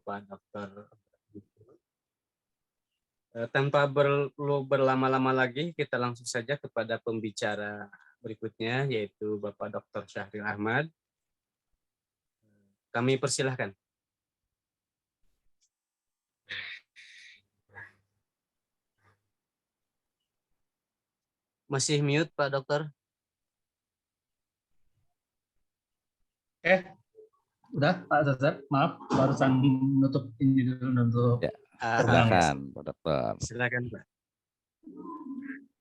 Pak Dokter. Tanpa perlu berlama-lama lagi, kita langsung saja kepada pembicara berikutnya, yaitu Bapak Dr. Syahril Ahmad. Kami persilahkan. Masih mute, Pak Dokter? Udah Pak Zazat, maaf barusan menutup ini dulu untuk ya, silakan Pak Dokter. Silakan Pak.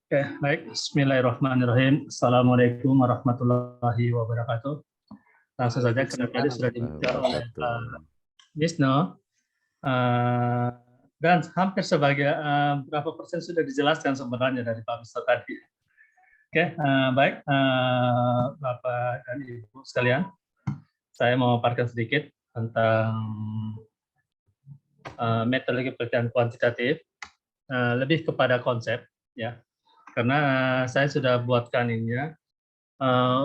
Oke, baik. Bismillahirrahmanirrahim. Assalamualaikum warahmatullahi wabarakatuh. Langsung saja karena tadi sudah dibuka oleh Pak Wisnu. Dan hampir sebagai berapa persen sudah dijelaskan sebenarnya dari Pak Wisnu tadi. Oke, baik Bapak dan Ibu sekalian. Saya mau memaparkan sedikit tentang metodologi penelitian kuantitatif, lebih kepada konsep, ya. Karena saya sudah buatkan ininya.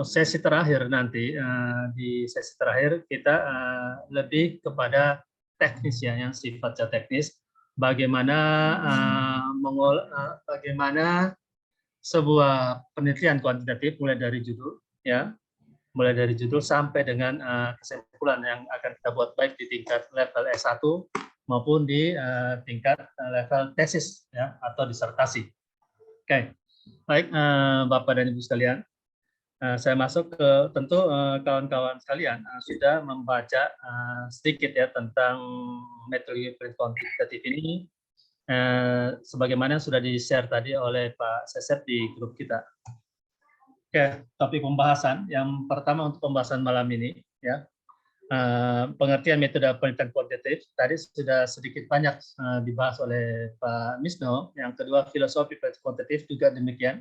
Sesi terakhir nanti, di sesi terakhir kita lebih kepada teknis ya, yang sifatnya teknis. Bagaimana bagaimana sebuah penelitian kuantitatif mulai dari judul, ya. Mulai dari judul sampai dengan kesimpulan yang akan kita buat baik di tingkat level S1 maupun di tingkat level tesis ya atau disertasi. Oke, baik Bapak dan Ibu sekalian, saya masuk ke tentu kawan-kawan sekalian sudah membaca sedikit ya tentang metode kuantitatif ini, sebagaimana sudah di-share tadi oleh Pak Sesep di grup kita. Oke, topik pembahasan yang pertama untuk pembahasan malam ini ya, pengertian metode penelitian kuantitatif tadi sudah sedikit banyak dibahas oleh Pak Misno. Yang kedua, filosofi penelitian kuantitatif juga demikian,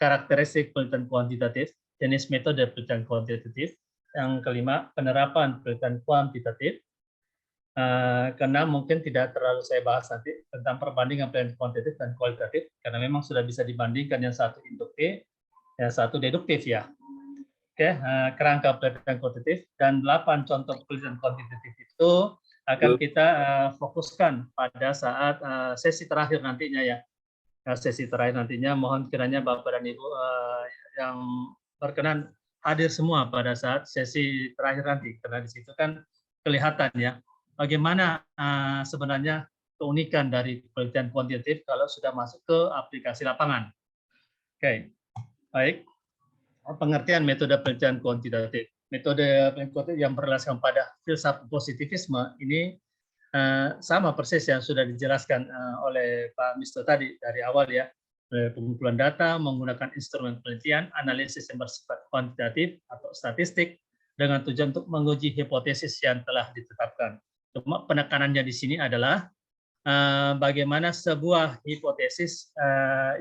karakteristik penelitian kuantitatif, jenis metode penelitian kuantitatif. Yang kelima, penerapan penelitian kuantitatif. Keenam, mungkin tidak terlalu saya bahas nanti tentang perbandingan penelitian kuantitatif dan kualitatif karena memang sudah bisa dibandingkan, yang satu induktif, yang satu deduktif ya. Oke, kerangka penelitian kuantitatif dan 8 contoh penelitian kuantitatif itu akan kita fokuskan pada saat sesi terakhir nantinya ya. Sesi terakhir nantinya mohon kiranya Bapak dan Ibu yang berkenan hadir semua pada saat sesi terakhir nanti, karena di situ kan kelihatan ya bagaimana sebenarnya keunikan dari penelitian kuantitatif kalau sudah masuk ke aplikasi lapangan. Oke. Baik, pengertian metode penelitian kuantitatif. Metode penelitian kuantitatif yang berlandaskan pada filsafat positivisme ini sama persis yang sudah dijelaskan oleh Pak Misto tadi dari awal ya. Pengumpulan data menggunakan instrumen penelitian, analisis yang bersifat kuantitatif atau statistik dengan tujuan untuk menguji hipotesis yang telah ditetapkan. Cuma penekanannya di sini adalah bagaimana sebuah hipotesis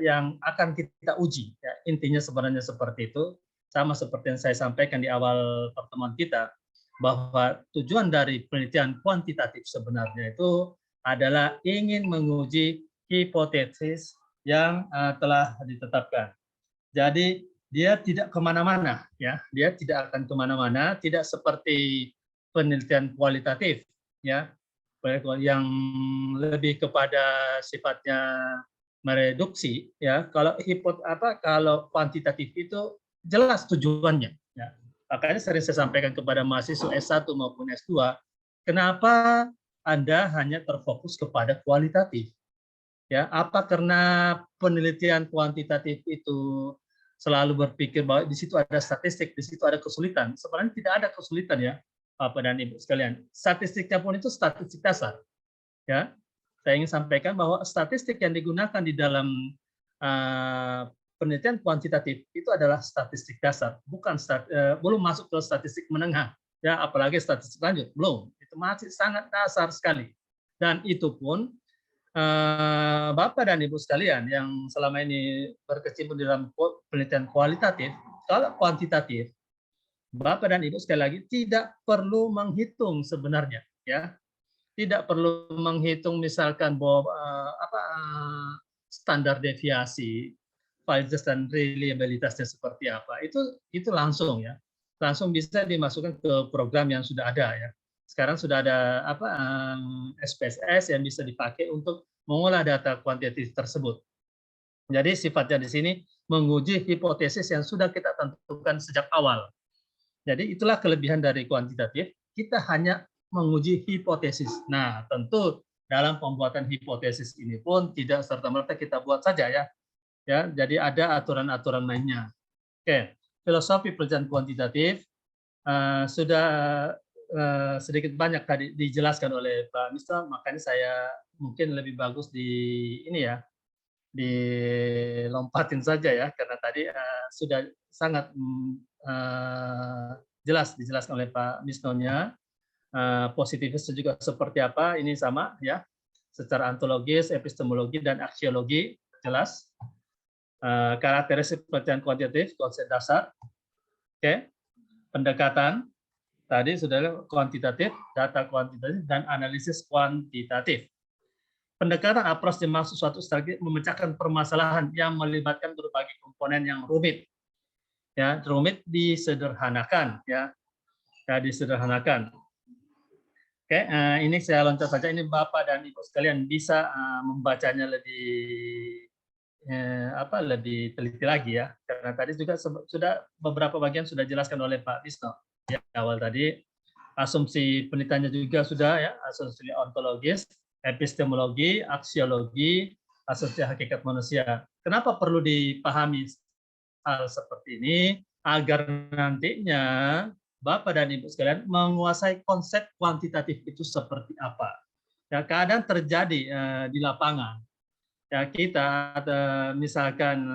yang akan kita uji. Ya, intinya sebenarnya seperti itu, sama seperti yang saya sampaikan di awal pertemuan kita, bahwa tujuan dari penelitian kuantitatif sebenarnya itu adalah ingin menguji hipotesis yang telah ditetapkan. Jadi dia tidak kemana-mana, ya, dia tidak akan kemana-mana, tidak seperti penelitian kualitatif, ya, yang lebih kepada sifatnya mereduksi ya. Kalau kalau kuantitatif itu jelas tujuannya ya. Makanya sering saya sampaikan kepada mahasiswa S1 maupun S2, kenapa Anda hanya terfokus kepada kualitatif? Ya, apa karena penelitian kuantitatif itu selalu berpikir bahwa di situ ada statistik, di situ ada kesulitan? Sebenarnya tidak ada kesulitan ya. Bapak dan Ibu sekalian, statistiknya pun itu statistik dasar. Ya, saya ingin sampaikan bahwa statistik yang digunakan di dalam penelitian kuantitatif itu adalah statistik dasar, bukan belum masuk ke statistik menengah. Ya, apalagi statistik lanjut, belum. Itu masih sangat dasar sekali. Dan itu pun Bapak dan Ibu sekalian yang selama ini berkecimpung di dalam penelitian kualitatif, kalau kuantitatif, Bapak dan Ibu sekali lagi tidak perlu menghitung sebenarnya, ya, tidak perlu menghitung misalkan bahwa standar deviasi, validitas dan reliabilitasnya seperti apa, itu langsung ya, langsung bisa dimasukkan ke program yang sudah ada ya. Sekarang sudah ada SPSS yang bisa dipakai untuk mengolah data kuantitatif tersebut. Jadi sifatnya di sini menguji hipotesis yang sudah kita tentukan sejak awal. Jadi itulah kelebihan dari kuantitatif, kita hanya menguji hipotesis. Nah, tentu dalam pembuatan hipotesis ini pun tidak serta-merta kita buat saja ya. Ya, jadi ada aturan-aturan mainnya. Oke, filosofi penelitian kuantitatif sudah sedikit banyak tadi dijelaskan oleh Pak Mister, makanya saya mungkin lebih bagus di ini ya, dilompatin saja ya, karena tadi sudah sangat jelas dijelaskan oleh Pak Misnonya. Positivis juga seperti apa, ini sama ya, secara ontologis, epistemologi, dan aksiologi jelas. Karakteristik penelitian kuantitatif, konsep dasar, oke, pendekatan, tadi sudah kuantitatif, data kuantitatif, dan analisis kuantitatif. Pendekatan approach dimaksud suatu strategi memecahkan permasalahan yang melibatkan berbagai komponen yang rumit. Ya, rumit disederhanakan ya. Ya, disederhanakan. Oke, ini saya loncat saja, ini Bapak dan Ibu sekalian bisa membacanya lebih teliti lagi ya, karena tadi juga sudah beberapa bagian sudah dijelaskan oleh Pak Disno ya, awal tadi. Asumsi penelitiannya juga sudah ya, asumsi ontologis, epistemologi, aksiologi, asumsi hakikat manusia. Kenapa perlu dipahami hal seperti ini? Agar nantinya Bapak dan Ibu sekalian menguasai konsep kuantitatif itu seperti apa. Ya, kadang terjadi di lapangan. Ya, kita misalkan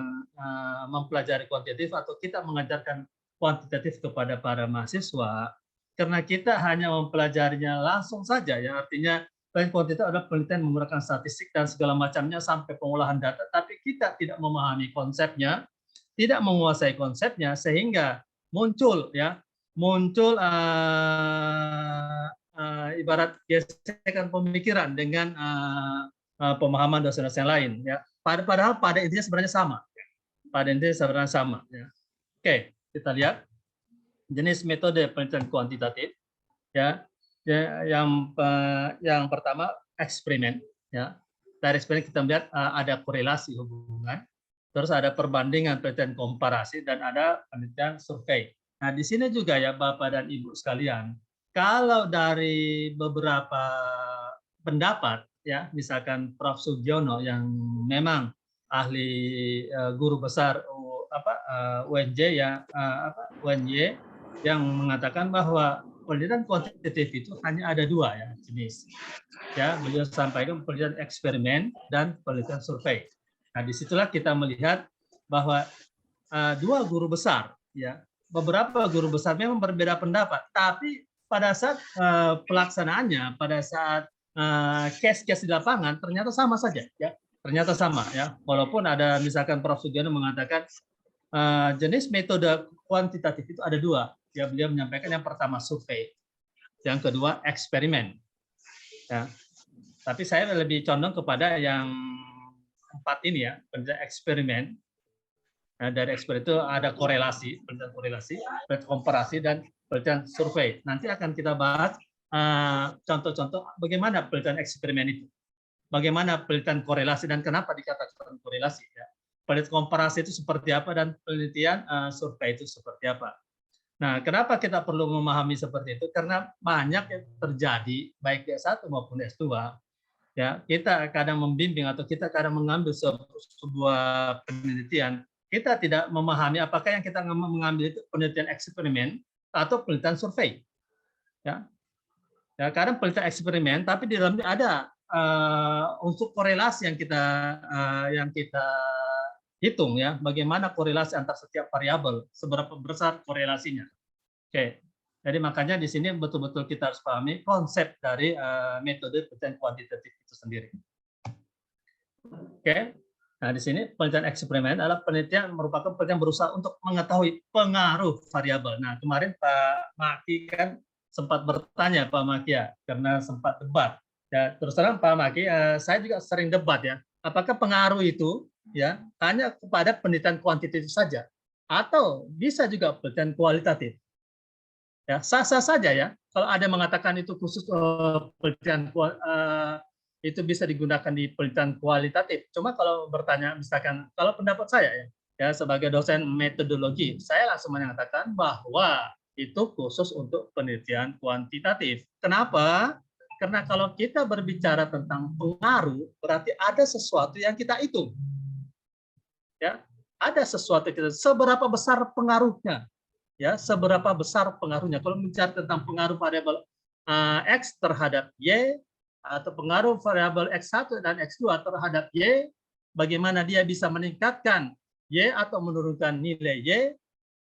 mempelajari kuantitatif atau kita mengajarkan kuantitatif kepada para mahasiswa, karena kita hanya mempelajarinya langsung saja, ya artinya penelitian kuantitatif adalah penelitian menggunakan statistik dan segala macamnya sampai pengolahan data, tapi kita tidak memahami konsepnya, tidak menguasai konsepnya, sehingga muncul ibarat gesekan pemikiran dengan pemahaman dosen-dosen lain ya. Padahal pada intinya sebenarnya sama. Pada intinya sebenarnya sama ya. Oke, kita lihat jenis metode penelitian kuantitatif ya. Yang pertama eksperimen ya. Dari eksperimen kita melihat ada korelasi hubungan, terus ada perbandingan penelitian komparasi, dan ada penelitian survei. Nah, di sini juga ya Bapak dan Ibu sekalian, kalau dari beberapa pendapat ya, misalkan Prof. Sugiono yang memang ahli guru besar UNJ ya, UNY, yang mengatakan bahwa penelitian kuantitatif itu hanya ada dua ya jenis. Ya, beliau sampaikan penelitian eksperimen dan penelitian survei. Nah, disitulah kita melihat bahwa dua guru besar ya, beberapa guru besar memang berbeda pendapat, tapi pada saat pelaksanaannya, pada saat case-case di lapangan ternyata sama saja ya, ternyata sama ya, walaupun ada misalkan Prof. Sugiono mengatakan jenis metode kuantitatif itu ada dua ya, beliau menyampaikan yang pertama survei, yang kedua eksperimen ya, tapi saya lebih condong kepada yang empat ini ya, penelitian eksperimen. Nah, dari eksperimen itu ada korelasi, penelitian korelasi, penelitian komparasi, dan penelitian survei. Nanti akan kita bahas contoh-contoh bagaimana penelitian eksperimen itu, bagaimana penelitian korelasi dan kenapa dikatakan korelasi. Ya. Penelitian komparasi itu seperti apa dan penelitian survei itu seperti apa. Nah, kenapa kita perlu memahami seperti itu? Karena banyak yang terjadi baik di S1 maupun S2. Ya, kita kadang membimbing atau kita kadang mengambil sebuah penelitian, kita tidak memahami apakah yang kita mengambil itu penelitian eksperimen atau penelitian survei. Ya. Ya, kadang penelitian eksperimen, tapi di dalamnya ada unsur korelasi yang kita hitung ya, bagaimana korelasi antar setiap variabel, seberapa besar korelasinya. Oke, jadi makanya di sini betul-betul kita harus pahami konsep dari metode penelitian kuantitatif itu sendiri. Oke, nah di sini penelitian eksperimen adalah penelitian merupakan penelitian berusaha untuk mengetahui pengaruh variabel. Nah kemarin Pak Maki kan sempat bertanya Pak Maki ya, karena sempat debat. Ya, terus terang Pak Maki, saya juga sering debat ya. Apakah pengaruh itu ya hanya kepada penelitian kuantitatif saja, atau bisa juga penelitian kualitatif? Ya, sah-sah saja ya. Kalau ada yang mengatakan itu khusus penelitian itu bisa digunakan di penelitian kualitatif. Cuma kalau bertanya, misalkan kalau pendapat saya ya sebagai dosen metodologi, saya langsung menyatakan bahwa itu khusus untuk penelitian kuantitatif. Kenapa? Karena kalau kita berbicara tentang pengaruh, berarti ada sesuatu yang kita hitung. Ya, ada sesuatu kita seberapa besar pengaruhnya. Ya, seberapa besar pengaruhnya. Kalau bicara tentang pengaruh variabel X terhadap Y, atau pengaruh variabel X1 dan X2 terhadap Y, bagaimana dia bisa meningkatkan Y atau menurunkan nilai Y,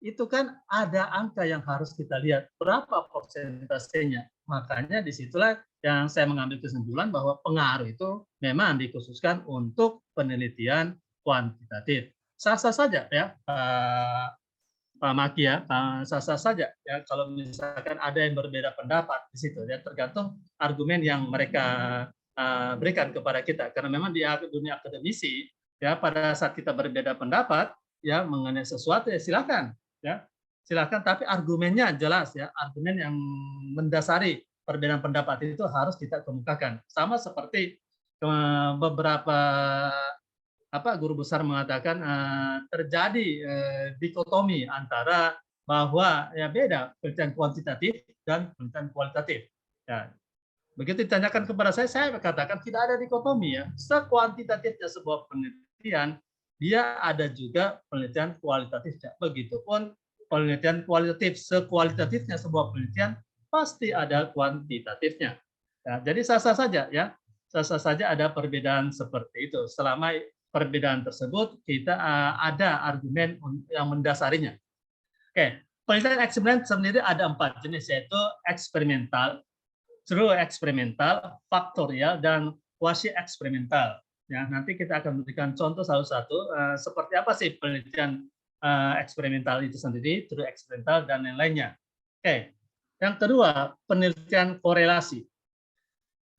itu kan ada angka yang harus kita lihat. Berapa persentasenya. Makanya disitulah yang saya mengambil kesimpulan bahwa pengaruh itu memang dikhususkan untuk penelitian kuantitatif. Sah-sah saja ya, Pak Maki ya, sah-sah saja ya kalau misalkan ada yang berbeda pendapat di situ ya, tergantung argumen yang mereka berikan kepada kita, karena memang di dunia akademisi ya pada saat kita berbeda pendapat ya mengenai sesuatu ya silakan tapi argumennya jelas ya, argumen yang mendasari perbedaan pendapat itu harus kita kemukakan. Sama seperti beberapa guru besar mengatakan terjadi dikotomi antara bahwa ya beda penelitian kuantitatif dan penelitian kualitatif. Ya, begitu ditanyakan kepada saya katakan tidak ada dikotomi ya. Sekuantitatifnya sebuah penelitian, dia ada juga penelitian kualitatifnya. Begitupun penelitian kualitatif, sekualitatifnya sebuah penelitian pasti ada kuantitatifnya. Ya, jadi sah-sah saja ya, sah-sah saja ada perbedaan seperti itu. Selama perbedaan tersebut kita ada argumen yang mendasarinya. Oke, penelitian eksperimen sendiri ada 4 jenis, yaitu eksperimental, true eksperimental, faktorial, dan quasi eksperimental. Ya, nanti kita akan memberikan contoh satu-satu seperti apa sih penelitian eksperimental itu sendiri, true eksperimental, dan lain-lainnya. Oke, yang kedua penelitian korelasi.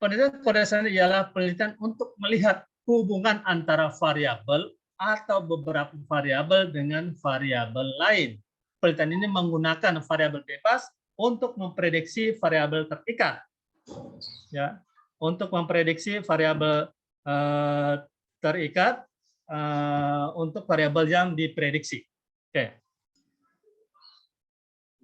Penelitian korelasi ialah penelitian untuk melihat hubungan antara variabel atau beberapa variabel dengan variabel lain. Penelitian ini menggunakan variabel bebas untuk memprediksi variabel terikat. Ya, untuk memprediksi variabel terikat untuk variabel yang diprediksi. Oke.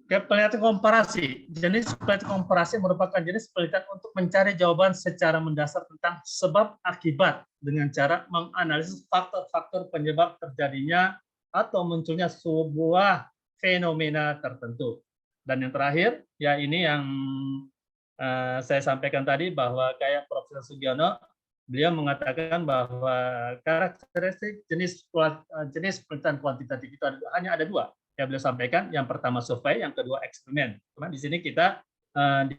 Penelitian komparasi. Jenis penelitian komparasi merupakan jenis penelitian untuk mencari jawaban secara mendasar tentang sebab akibat dengan cara menganalisis faktor-faktor penyebab terjadinya atau munculnya sebuah fenomena tertentu. Dan yang terakhir, ya ini yang saya sampaikan tadi, bahwa kayak Profesor Sugiono, beliau mengatakan bahwa karakteristik jenis penelitian kuantitatif itu hanya ada 2. Yang beliau sampaikan, yang pertama survei, yang kedua eksperimen. Cuma di sini kita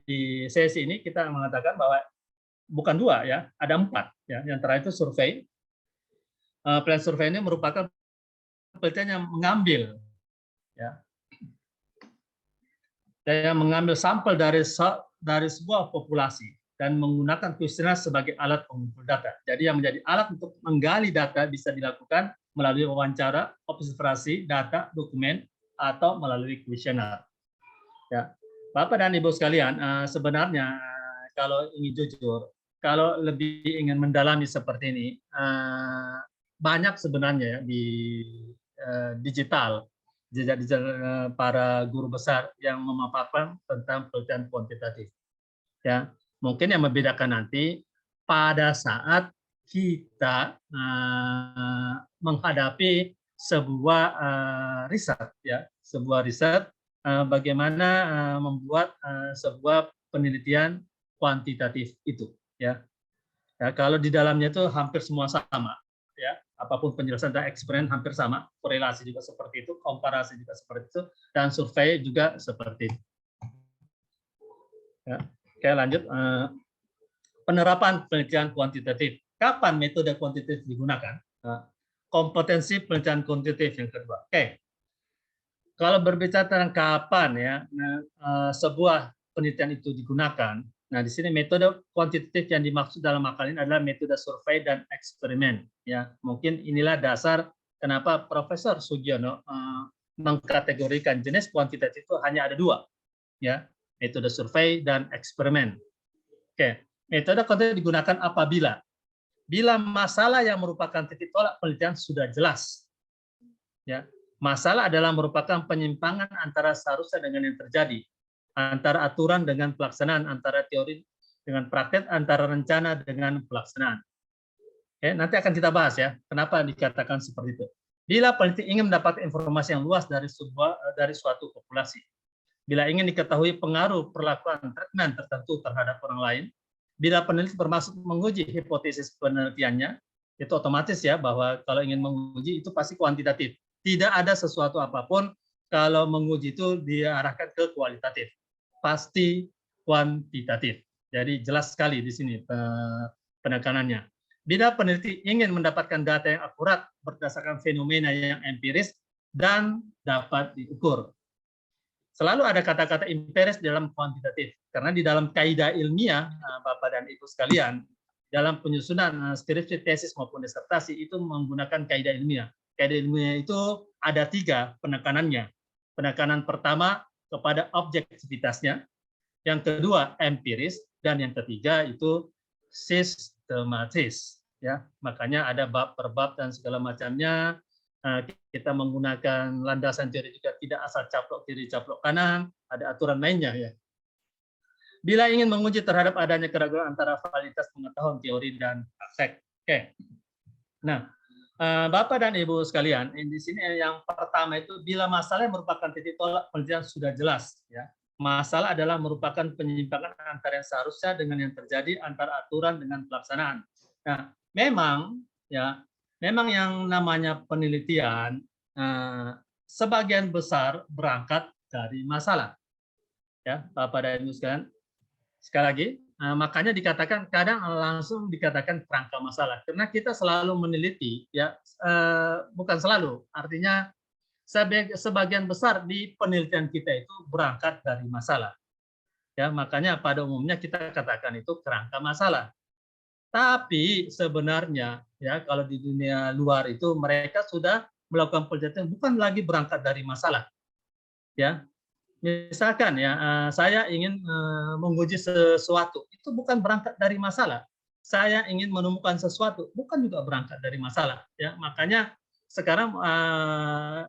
di sesi ini kita mengatakan bahwa bukan 2 ya, ada 4 ya. Yang terakhir itu survei. Penelitian survei ini merupakan penelitian yang mengambil ya, yang mengambil sampel dari sebuah populasi dan menggunakan kuesioner sebagai alat pengumpul data. Jadi yang menjadi alat untuk menggali data bisa dilakukan melalui wawancara, observasi, data, dokumen, atau melalui kuesioner. Ya, Bapak dan Ibu sekalian, sebenarnya kalau ingin jujur, kalau lebih ingin mendalami seperti ini, banyak sebenarnya di digital, jejak digital para guru besar yang memaparkan tentang penelitian kuantitatif. Ya, mungkin yang membedakan nanti pada saat kita menghadapi sebuah riset ya, sebuah riset bagaimana membuat sebuah penelitian kuantitatif itu ya. Ya, kalau di dalamnya itu hampir semua sama ya, apapun penjelasan tentang eksperimen hampir sama, korelasi juga seperti itu, komparasi juga seperti itu, dan survei juga seperti itu. Ya. Oke, lanjut. Penerapan penelitian kuantitatif. Kapan metode kuantitatif digunakan? Kompetensi penelitian kuantitatif yang kedua. Oke. Kalau berbicara tentang kapan ya sebuah penelitian itu digunakan, nah di sini metode kuantitatif yang dimaksud dalam makal ini adalah metode survei dan eksperimen. Ya, mungkin inilah dasar kenapa Profesor Sugiono mengkategorikan jenis kuantitatif itu hanya ada 2. ya, metode survei dan eksperimen. Oke, metode kuantitatif digunakan apabila masalah yang merupakan titik tolak penelitian sudah jelas. Ya, masalah adalah merupakan penyimpangan antara seharusnya dengan yang terjadi, antara aturan dengan pelaksanaan, antara teori dengan praktek, antara rencana dengan pelaksanaan. Oke, nanti akan kita bahas ya, kenapa dikatakan seperti itu. Bila peneliti ingin mendapat informasi yang luas dari suatu populasi, bila ingin diketahui pengaruh perlakuan treatment tertentu terhadap orang lain, bila peneliti bermaksud menguji hipotesis penelitiannya, itu otomatis ya bahwa kalau ingin menguji itu pasti kuantitatif. Tidak ada sesuatu apapun kalau menguji itu diarahkan ke kualitatif. Pasti kuantitatif. Jadi jelas sekali di sini penekanannya. Bila peneliti ingin mendapatkan data yang akurat berdasarkan fenomena yang empiris dan dapat diukur. Selalu ada kata-kata empiris dalam kuantitatif, karena di dalam kaidah ilmiah, Bapak dan Ibu sekalian, dalam penyusunan skripsi, tesis maupun disertasi itu menggunakan kaidah ilmiah. Kaidah ilmiah itu ada 3 penekanannya. Penekanan pertama kepada objektivitasnya, yang kedua empiris, dan yang ketiga itu sistematis. Ya, makanya ada bab per bab dan segala macamnya. Kita menggunakan landasan teori juga tidak asal caplok kiri caplok kanan, ada aturan mainnya ya. Bila ingin menguji terhadap adanya keraguan antara validitas pengetahuan teori dan praktek. Oke. Nah, Bapak dan Ibu sekalian, di sini yang pertama itu bila masalah yang merupakan titik tolak penelitian sudah jelas ya. Masalah adalah merupakan penyimpangan antara yang seharusnya dengan yang terjadi, antara aturan dengan pelaksanaan. Nah, memang yang namanya penelitian sebagian besar berangkat dari masalah. Ya, Bapak dan Ibu sekalian. Sekali lagi, makanya dikatakan kadang langsung dikatakan kerangka masalah karena kita selalu meneliti ya, bukan selalu, artinya sebagian besar di penelitian kita itu berangkat dari masalah. Ya, makanya pada umumnya kita katakan itu kerangka masalah. Tapi sebenarnya ya kalau di dunia luar itu mereka sudah melakukan penelitian bukan lagi berangkat dari masalah. Ya. Misalkan ya saya ingin menguji sesuatu, itu bukan berangkat dari masalah. Saya ingin menemukan sesuatu, bukan juga berangkat dari masalah. Ya, makanya sekarang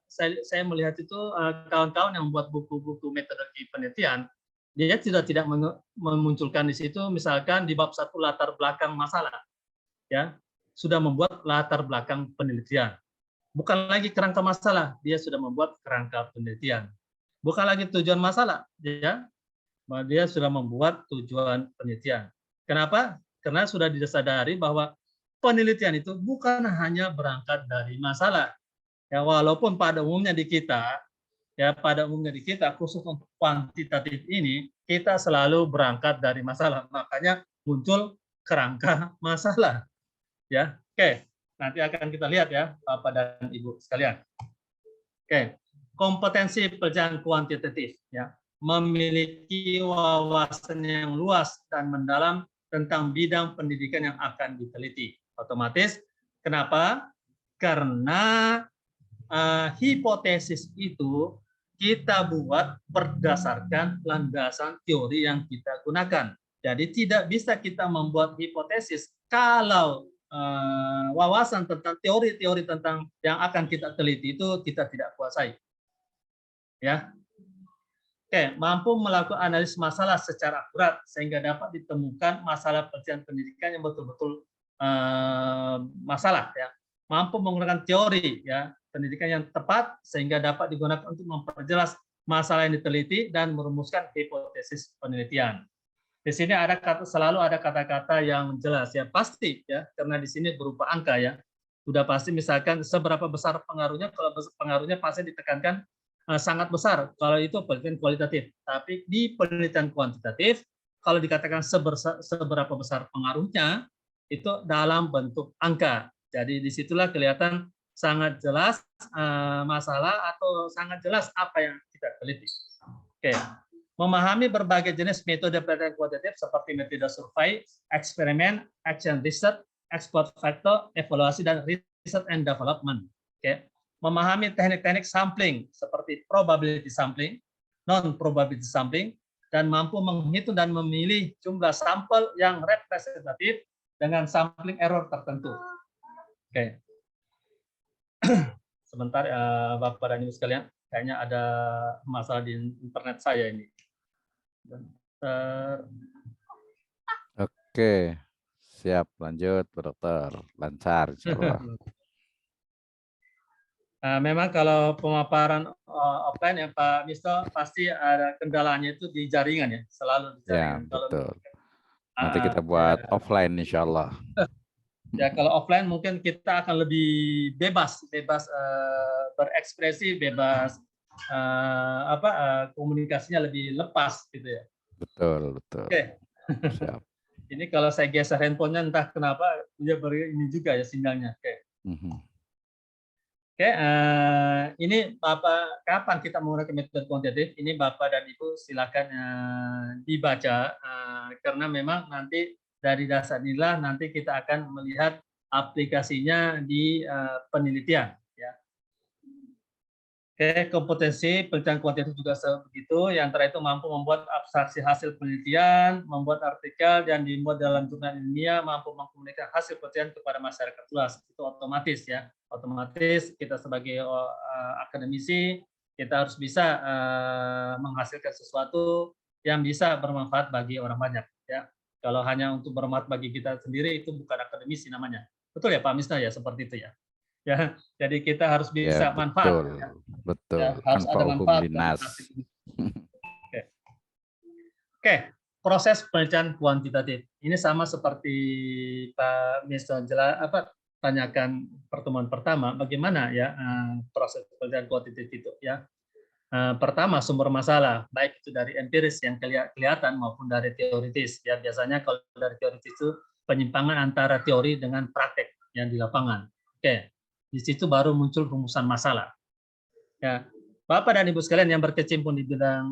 saya melihat itu kawan-kawan yang membuat buku-buku metodologi penelitian, dia tidak memunculkan di situ misalkan di bab 1 latar belakang masalah. Ya, sudah membuat latar belakang penelitian. Bukan lagi kerangka masalah, dia sudah membuat kerangka penelitian. Bukan lagi tujuan masalah, ya. Dia sudah membuat tujuan penelitian. Kenapa? Karena sudah disadari bahwa penelitian itu bukan hanya berangkat dari masalah. Ya, walaupun pada umumnya di kita khusus untuk kuantitatif ini kita selalu berangkat dari masalah. Makanya muncul kerangka masalah. Ya, oke. Nanti akan kita lihat ya, Bapak dan Ibu sekalian. Oke. Kompetensi penelitian kuantitatif ya, memiliki wawasan yang luas dan mendalam tentang bidang pendidikan yang akan diteliti. Otomatis, kenapa? Karena hipotesis itu kita buat berdasarkan landasan teori yang kita gunakan. Jadi tidak bisa kita membuat hipotesis kalau wawasan tentang teori-teori tentang yang akan kita teliti itu kita tidak kuasai. Ya. Oke, mampu melakukan analisis masalah secara akurat sehingga dapat ditemukan masalah penelitian pendidikan yang betul-betul masalah ya. Mampu menggunakan teori ya, pendidikan yang tepat sehingga dapat digunakan untuk memperjelas masalah yang diteliti dan merumuskan hipotesis penelitian. Di sini selalu ada kata-kata yang jelas ya, pasti ya, karena di sini berupa angka ya. Sudah pasti misalkan seberapa besar pengaruhnya, kalau pengaruhnya pasti ditekankan sangat besar kalau itu penelitian kualitatif. Tapi di penelitian kuantitatif, kalau dikatakan seberapa besar pengaruhnya, itu dalam bentuk angka. Jadi disitulah kelihatan sangat jelas masalah atau sangat jelas apa yang kita teliti. Oke. Memahami berbagai jenis metode penelitian kuantitatif seperti metode survei, eksperimen, action research, expert factor, evaluasi, dan research and development. Oke. Memahami teknik-teknik sampling seperti probability sampling, non probability sampling dan mampu menghitung dan memilih jumlah sampel yang representatif dengan sampling error tertentu. Oke. Sebentar Bapak dan Ibu sekalian, kayaknya ada masalah di internet saya ini. Oke, siap. Lanjut, Bu Dokter. Lancar, insyaallah. Memang kalau pemaparan offline ya Pak Misto, pasti ada kendalanya itu di jaringan ya, selalu di Ya, jaringan. betul. Nanti kita buat offline, insyaallah. Ya kalau offline mungkin kita akan lebih bebas berekspresi, bebas komunikasinya lebih lepas gitu ya. Betul, betul. Oke. Siap. Ini kalau saya geser handphonenya entah kenapa dia ini juga ya sinyalnya. Oke. Oke, ini Bapak kapan kita menggunakan metode kuantitatif? Ini Bapak dan Ibu silakan dibaca karena memang nanti dari dasar inilah nanti kita akan melihat aplikasinya di penelitian. Ya. Oke, kompetensi penelitian kuantitatif juga begitu. Yang antara itu mampu membuat abstraksi hasil penelitian, membuat artikel dan dimuat dalam jurnal ilmiah, mampu mengkomunikasikan hasil penelitian kepada masyarakat luas. Itu otomatis ya. Otomatis kita sebagai akademisi kita harus bisa menghasilkan sesuatu yang bisa bermanfaat bagi orang banyak. Ya. Kalau hanya untuk bermanfaat bagi kita sendiri itu bukan akademisi namanya. Betul ya Pak Misna ya seperti itu ya. Ya, jadi kita harus bisa ya, manfaat. Betul, Ya. betul. Ya, harus ada manfaat. Oke, proses penelitian kuantitatif. Ini sama seperti Pak Misna tanyakan pertemuan pertama, bagaimana ya proses penelitian kuantitatif itu ya. Pertama sumber masalah, baik itu dari empiris yang kelihatan maupun dari teoritis. Ya biasanya kalau dari teoritis itu penyimpangan antara teori dengan praktek yang di lapangan. Oke, di situ baru muncul rumusan masalah. Ya, Bapak dan Ibu sekalian yang berkecimpung di bidang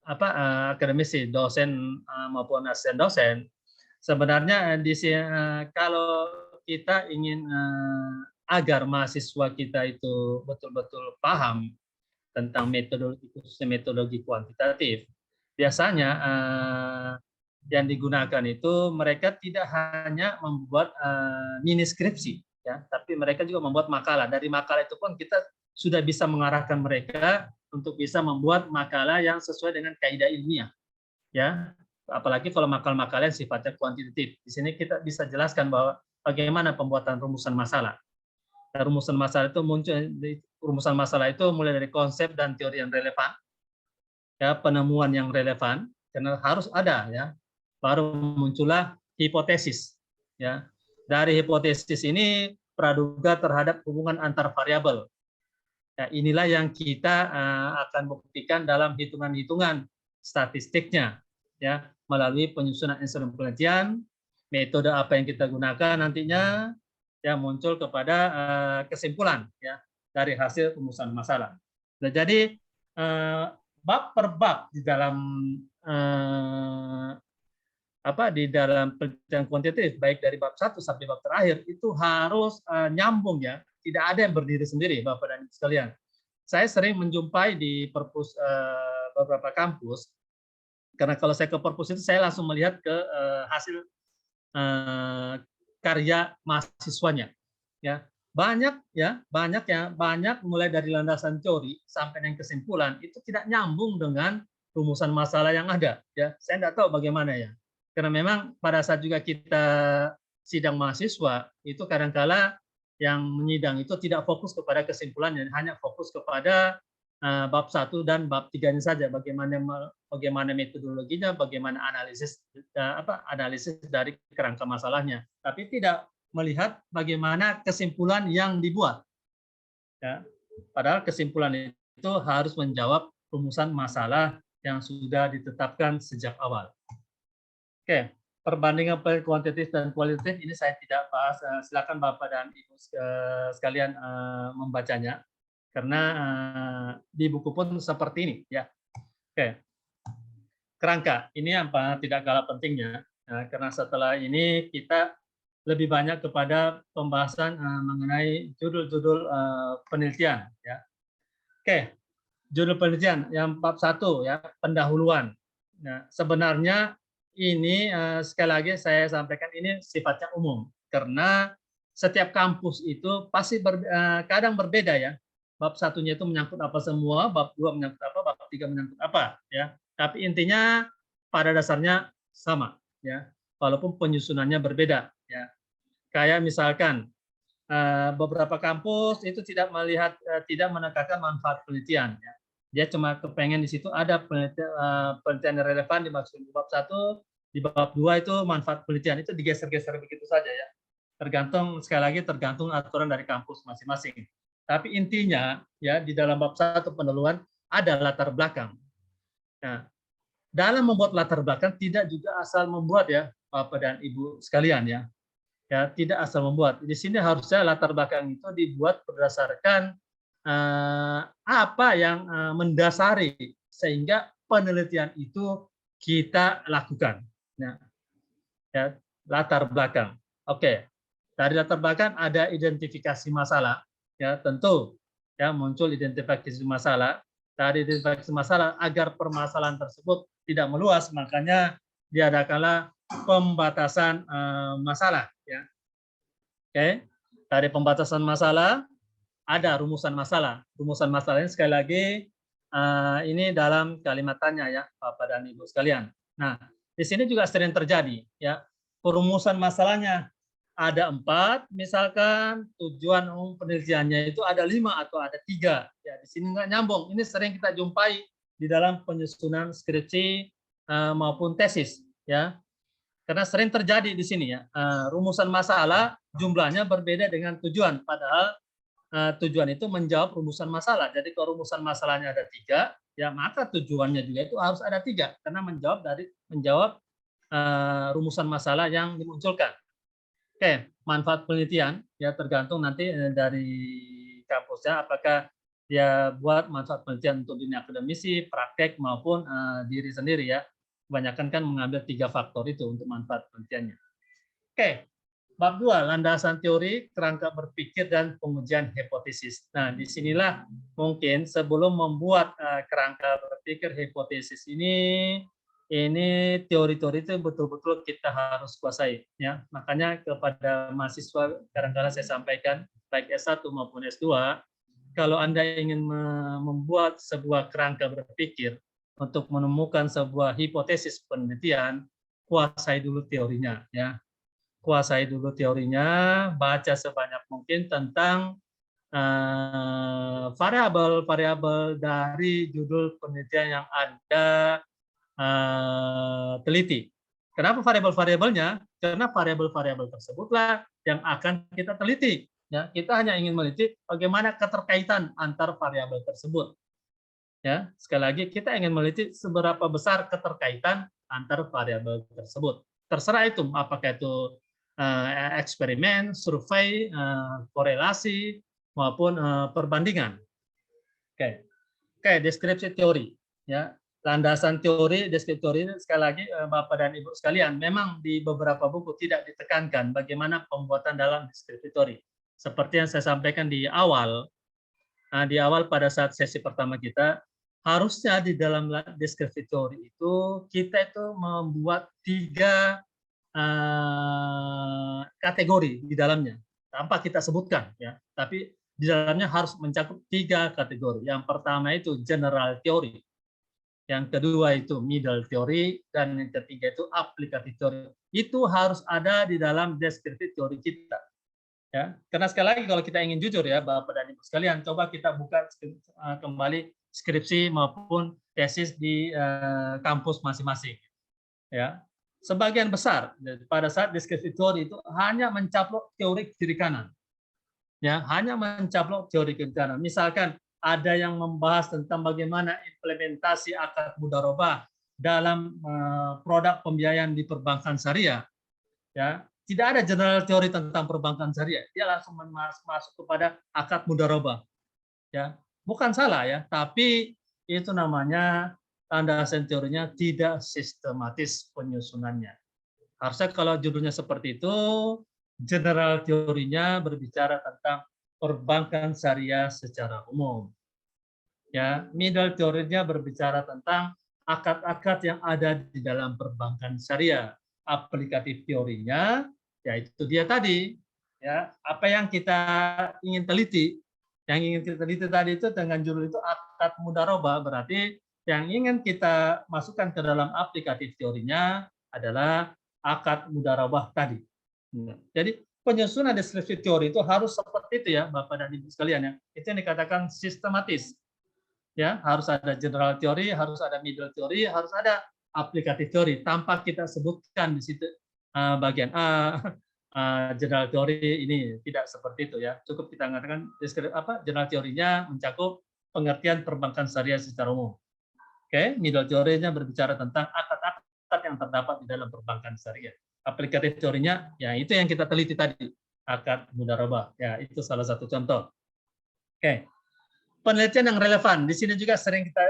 akademisi, dosen maupun asisten dosen, sebenarnya di kalau kita ingin agar mahasiswa kita itu betul-betul paham tentang metodologi, khususnya metodologi kuantitatif, biasanya yang digunakan itu mereka tidak hanya membuat mini skripsi, ya, tapi mereka juga membuat makalah. Dari makalah itu pun kita sudah bisa mengarahkan mereka untuk bisa membuat makalah yang sesuai dengan kaidah ilmiah, ya. Apalagi kalau makalah-makalah yang sifatnya kuantitatif. Di sini kita bisa jelaskan bahwa bagaimana pembuatan rumusan masalah. Rumusan masalah itu mulai dari konsep dan teori yang relevan, ya, penemuan yang relevan, karena harus ada ya, baru muncullah hipotesis, ya. Dari hipotesis ini praduga terhadap hubungan antar variabel. Ya, inilah yang kita akan buktikan dalam hitungan-hitungan statistiknya, ya, melalui penyusunan instrumen penelitian, metode apa yang kita gunakan nantinya, yang muncul kepada kesimpulan ya dari hasil rumusan masalah. Nah, jadi bab per bab di dalam di dalam penelitian kuantitatif, baik dari bab 1 sampai bab terakhir itu harus nyambung ya, tidak ada yang berdiri sendiri Bapak dan Ibu sekalian. Saya sering menjumpai di perpus beberapa kampus, karena kalau saya ke perpus itu saya langsung melihat ke hasil karya mahasiswanya, ya banyak mulai dari landasan teori sampai yang kesimpulan itu tidak nyambung dengan rumusan masalah yang ada, ya. Saya tidak tahu bagaimana ya, karena memang pada saat juga kita sidang mahasiswa itu kadang-kala yang menyidang itu tidak fokus kepada kesimpulan, hanya fokus kepada bab 1 dan bab 3-nya saja, bagaimana metodologinya, bagaimana analisis dari kerangka masalahnya, tapi tidak melihat bagaimana kesimpulan yang dibuat. Ya, padahal kesimpulan itu harus menjawab rumusan masalah yang sudah ditetapkan sejak awal. Oke, perbandingan kuantitatif dan kualitatif ini saya tidak bahas. Silakan Bapak dan Ibu sekalian membacanya. Karena di buku pun seperti ini, ya. Oke, kerangka ini apa tidak kalah pentingnya, karena setelah ini kita lebih banyak kepada pembahasan mengenai judul-judul penelitian, ya. Oke, judul penelitian yang bab 1 ya, pendahuluan. Nah, sebenarnya ini sekali lagi saya sampaikan ini sifatnya umum karena setiap kampus itu pasti kadang berbeda ya. Bab 1-nya itu menyangkut apa semua, bab 2 menyangkut apa, bab 3 menyangkut apa ya. Tapi intinya pada dasarnya sama ya. Walaupun penyusunannya berbeda ya. Kayak misalkan beberapa kampus itu tidak melihat tidak menekankan manfaat penelitian ya. Dia cuma kepengen di situ ada penelitian yang relevan dimaksud di bab 1, di bab 2 itu manfaat penelitian itu digeser-geser begitu saja ya. Tergantung sekali lagi tergantung aturan dari kampus masing-masing. Tapi intinya ya di dalam bab 1 pendahuluan ada latar belakang. Nah, dalam membuat latar belakang tidak juga asal membuat ya Bapak dan Ibu sekalian ya. Ya, tidak asal membuat. Di sini harusnya latar belakang itu dibuat berdasarkan apa yang mendasari sehingga penelitian itu kita lakukan. Nah, ya, latar belakang. Oke. Dari latar belakang ada identifikasi masalah, ya tentu ya muncul identifikasi masalah. Dari identifikasi masalah agar permasalahan tersebut tidak meluas, makanya diadakanlah pembatasan masalah. Ya. Oke. Dari pembatasan masalah ada rumusan masalah. Rumusan masalah ini sekali lagi ini dalam kalimat tanya ya Bapak dan Ibu sekalian. Nah, di sini juga sering terjadi ya perumusan masalahnya. Ada 4, misalkan tujuan umum penelitiannya itu ada 5 atau ada 3. Ya, di sini nggak nyambung. Ini sering kita jumpai di dalam penyusunan skripsi maupun tesis. Ya, karena sering terjadi di sini ya. Rumusan masalah jumlahnya berbeda dengan tujuan. Padahal tujuan itu menjawab rumusan masalah. Jadi kalau rumusan masalahnya ada 3, ya maka tujuannya juga itu harus ada 3. Karena menjawab rumusan masalah yang dimunculkan. Oke, manfaat penelitian ya tergantung nanti dari kampusnya apakah dia buat manfaat penelitian untuk dunia akademisi, praktek maupun diri sendiri ya. Kebanyakan kan mengambil 3 faktor itu untuk manfaat penelitiannya. Oke, bab 2 landasan teori, kerangka berpikir dan pengujian hipotesis. Nah, disinilah mungkin sebelum membuat kerangka berpikir hipotesis ini teori-teori itu betul-betul kita harus kuasai ya. Makanya kepada mahasiswa kadang-kadang saya sampaikan baik S1 maupun S2, kalau Anda ingin membuat sebuah kerangka berpikir untuk menemukan sebuah hipotesis penelitian, kuasai dulu teorinya ya. Kuasai dulu teorinya, baca sebanyak mungkin tentang variabel-variabel dari judul penelitian yang Anda teliti. Kenapa variabel-variabelnya? Karena variabel-variabel tersebutlah yang akan kita teliti. Ya, kita hanya ingin meneliti bagaimana keterkaitan antar variabel tersebut. Ya, sekali lagi kita ingin meneliti seberapa besar keterkaitan antar variabel tersebut. Terserah itu, apakah itu eksperimen, survei, korelasi maupun perbandingan. Oke, deskripsi teori. Ya, landasan teori, deskripsi teori sekali lagi Bapak dan Ibu sekalian, memang di beberapa buku tidak ditekankan bagaimana pembuatan dalam deskripsi teori. Seperti yang saya sampaikan di awal pada saat sesi pertama kita, harusnya di dalam deskripsi teori itu kita itu membuat 3 kategori di dalamnya tanpa kita sebutkan ya, tapi di dalamnya harus mencakup 3 kategori. Yang pertama itu general theory, yang kedua itu middle theory, dan yang ketiga itu applicative theory. Itu harus ada di dalam deskripsi teori kita. Ya, karena sekali lagi kalau kita ingin jujur ya Bapak dan Ibu sekalian, coba kita buka kembali skripsi maupun tesis di kampus masing-masing. Ya, sebagian besar pada saat deskripsi teori itu hanya mencaplok teori kiri kanan. Ya, hanya mencaplok teori kiri kanan. Misalkan ada yang membahas tentang bagaimana implementasi akad mudharabah dalam produk pembiayaan di perbankan syariah. Ya, tidak ada general teori tentang perbankan syariah. Dia langsung masuk kepada akad mudharabah. Ya, bukan salah ya, tapi itu namanya landasan teorinya tidak sistematis penyusunannya. Harusnya kalau judulnya seperti itu, general teorinya berbicara tentang perbankan syariah secara umum. Ya, middle teorinya berbicara tentang akad-akad yang ada di dalam perbankan syariah. Aplikatif teorinya, yaitu dia tadi, ya apa yang kita ingin teliti. Yang ingin kita teliti tadi itu dengan judul itu akad mudharabah, berarti yang ingin kita masukkan ke dalam aplikatif teorinya adalah akad mudharabah tadi. Jadi penyusunan deskripsi teori itu harus seperti itu ya, Bapak dan Ibu sekalian ya. Itu yang dikatakan sistematis. Ya, harus ada general teori, harus ada middle teori, harus ada aplikatif teori. Tanpa kita sebutkan di situ bagian general teori ini tidak seperti itu ya. Cukup kita mengatakan general teorinya mencakup pengertian perbankan syariah secara umum. Oke, middle teorinya berbicara tentang akad-akad yang terdapat di dalam perbankan syariah. Aplikatif teorinya ya itu yang kita teliti tadi, akad mudharabah. Ya, itu salah satu contoh. Oke. Penelitian yang relevan di sini juga sering kita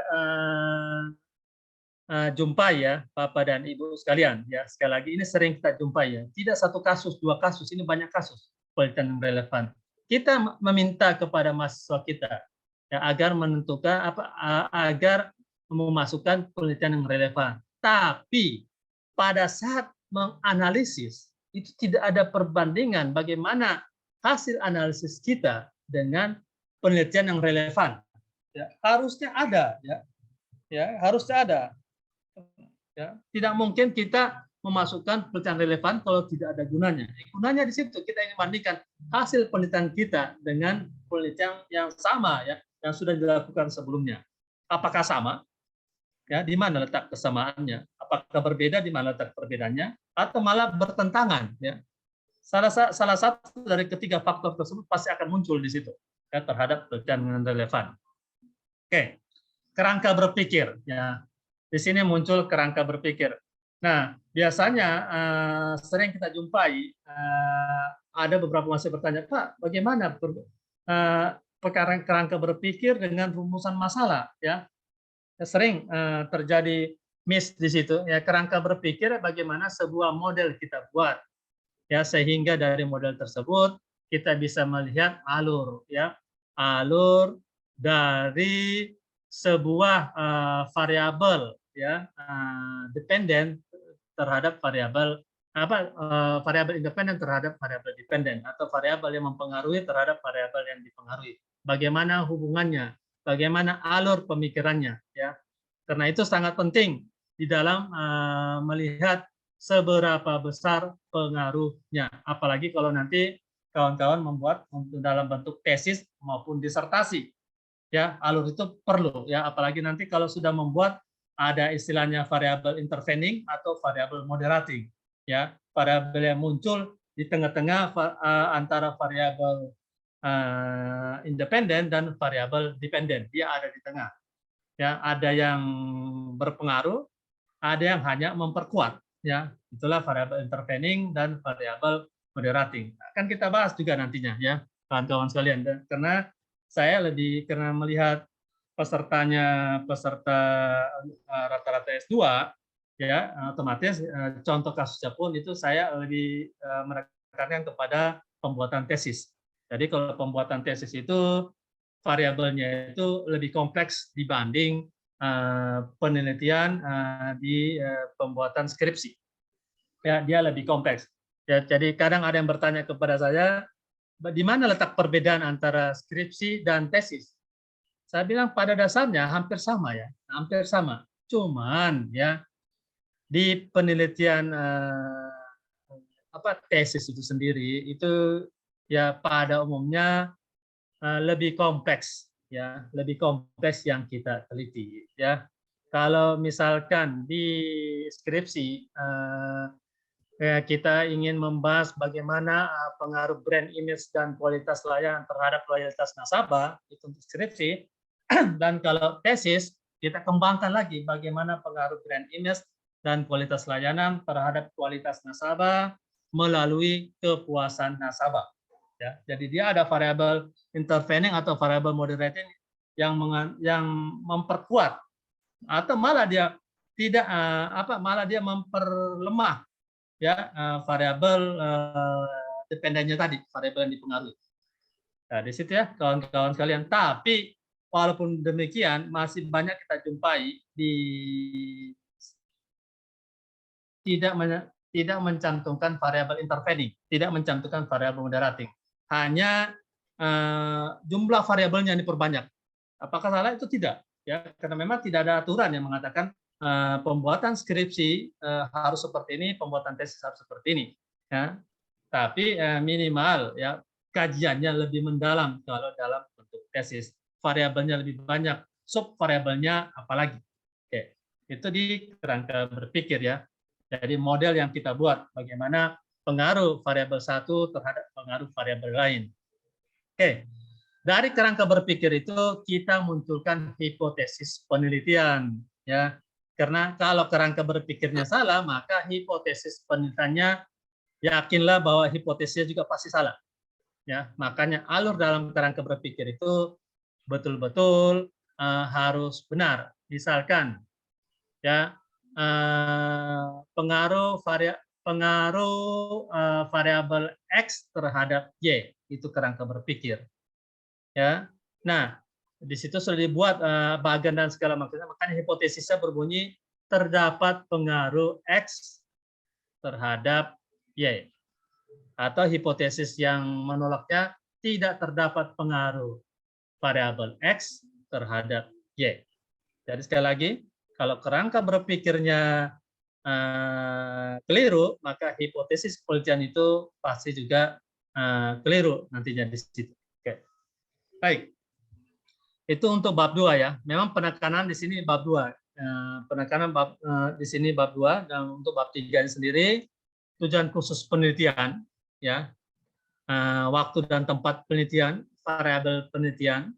jumpai ya, Bapak dan Ibu sekalian. Ya, sekali lagi ini sering kita jumpai ya. Tidak satu kasus, dua kasus, ini banyak kasus penelitian yang relevan. Kita meminta kepada mahasiswa kita ya, agar menentukan agar memasukkan penelitian yang relevan. Tapi pada saat menganalisis itu tidak ada perbandingan bagaimana hasil analisis kita dengan penelitian yang relevan. Ya, harusnya ada ya, harusnya ada. Ya, tidak mungkin kita memasukkan penelitian relevan kalau tidak ada gunanya. Gunanya di situ kita ingin bandingkan hasil penelitian kita dengan penelitian yang sama ya, yang sudah dilakukan sebelumnya. Apakah sama? Ya, di mana letak kesamaannya? Apakah berbeda, di mana letak perbedaannya? Atau malah bertentangan? Ya, salah satu dari ketiga faktor tersebut pasti akan muncul di situ ya, terhadap penelitian yang relevan. Oke, kerangka berpikir. Ya, di sini muncul kerangka berpikir. Nah, biasanya sering kita jumpai ada beberapa mahasiswa bertanya, Pak, bagaimana kerangka berpikir dengan rumusan masalah? Ya, sering terjadi miss di situ. Ya, kerangka berpikir bagaimana sebuah model kita buat, ya sehingga dari model tersebut kita bisa melihat alur, ya alur dari sebuah variabel, ya dependen terhadap variabel variabel independen terhadap variabel dependen, atau variabel yang mempengaruhi terhadap variabel yang dipengaruhi. Bagaimana hubungannya? Bagaimana alur pemikirannya? Ya, karena itu sangat penting di dalam melihat seberapa besar pengaruhnya. Apalagi kalau nanti kawan-kawan membuat dalam bentuk tesis maupun disertasi. Ya, alur itu perlu ya, apalagi nanti kalau sudah membuat ada istilahnya variabel intervening atau variabel moderating. Ya, variabel yang muncul di tengah-tengah antara variabel independen dan variabel dependen. Dia ada di tengah. Ya, ada yang berpengaruh, ada yang hanya memperkuat. Ya, itulah variabel intervening dan variabel moderating. Akan kita bahas juga nantinya ya, kawan-kawan sekalian. Karena saya lebih karena melihat peserta rata-rata S2 ya, otomatis contoh kasusnya pun itu saya lebih menekankan kepada pembuatan tesis. Jadi kalau pembuatan tesis itu variabelnya itu lebih kompleks dibanding penelitian di pembuatan skripsi. Ya, dia lebih kompleks. Ya, jadi kadang ada yang bertanya kepada saya, di mana letak perbedaan antara skripsi dan tesis? Saya bilang pada dasarnya hampir sama ya, hampir sama. Cuman ya di penelitian tesis itu sendiri itu ya pada umumnya lebih kompleks ya, lebih kompleks yang kita teliti ya. Kalau misalkan di skripsi kita ingin membahas bagaimana pengaruh brand image dan kualitas layanan terhadap loyalitas nasabah, itu untuk skripsi. Dan kalau tesis kita kembangkan lagi bagaimana pengaruh brand image dan kualitas layanan terhadap kualitas nasabah melalui kepuasan nasabah. Ya, jadi dia ada variabel intervening atau variabel moderating yang memperkuat atau malah dia tidak malah dia memperlemah ya variabel dependennya tadi, variabel yang dipengaruhi. Nah, di situ ya kawan-kawan sekalian. Tapi walaupun demikian masih banyak kita jumpai di tidak mencantumkan variabel intervening, tidak mencantumkan variabel moderating. Hanya jumlah variabelnya yang diperbanyak. Apakah salah? Itu tidak. Ya, karena memang tidak ada aturan yang mengatakan pembuatan skripsi harus seperti ini, pembuatan tesis harus seperti ini. Ya. Tapi minimal ya kajiannya lebih mendalam kalau dalam bentuk tesis. Variabelnya lebih banyak, sub variabelnya apalagi. Oke. Itu di kerangka berpikir ya. Jadi model yang kita buat bagaimana pengaruh variabel satu terhadap pengaruh variabel lain. Oke. Dari kerangka berpikir itu kita munculkan hipotesis penelitian ya. Karena kalau kerangka berpikirnya salah, maka hipotesis penelitiannya yakinlah bahwa hipotesisnya juga pasti salah. Ya, makanya alur dalam kerangka berpikir itu betul-betul harus benar. Misalkan ya pengaruh variabel X terhadap Y itu kerangka berpikir. Ya, nah di situ sudah dibuat bagan dan segala macamnya. Makanya hipotesisnya berbunyi terdapat pengaruh X terhadap Y. Atau hipotesis yang menolaknya tidak terdapat pengaruh variabel X terhadap Y. Jadi sekali lagi, kalau kerangka berpikirnya keliru, maka hipotesis penelitian itu pasti juga keliru nantinya di situ. Oke. Baik. Itu untuk bab 2 ya. Memang penekanan di sini bab 2. Penekanan bab di sini bab 2 dan untuk bab 3 sendiri tujuan khusus penelitian ya. Waktu dan tempat penelitian, variabel penelitian,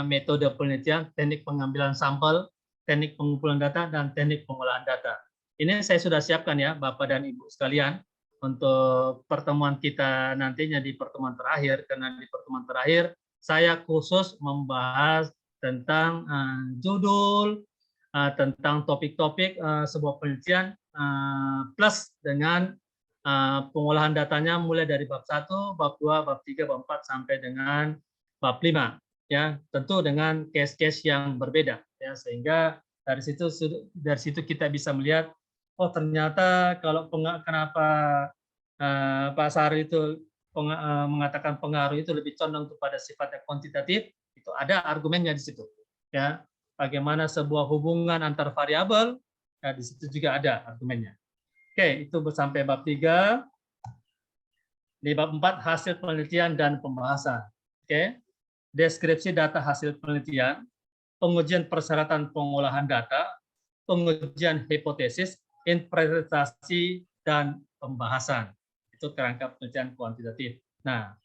metode penelitian, teknik pengambilan sampel, teknik pengumpulan data, dan teknik pengolahan data. Ini saya sudah siapkan ya, Bapak dan Ibu sekalian, untuk pertemuan kita nantinya di pertemuan terakhir, karena di pertemuan terakhir saya khusus membahas tentang judul, tentang topik-topik sebuah penelitian, plus dengan pengolahan datanya mulai dari bab 1, bab 2, bab 3, bab 4 sampai dengan bab 5 ya, tentu dengan case-case yang berbeda ya, sehingga dari situ kita bisa melihat oh ternyata kalau kenapa Pak Sari itu mengatakan pengaruh itu lebih condong kepada sifatnya kuantitatif, itu ada argumennya di situ ya. Bagaimana sebuah hubungan antar variabel ya, di situ juga ada argumennya. Oke, itu sampai bab 3. Di bab 4, hasil penelitian dan pembahasan. Oke, deskripsi data hasil penelitian, pengujian persyaratan pengolahan data, pengujian hipotesis, interpretasi, dan pembahasan. Itu kerangka penelitian kuantitatif. Nah,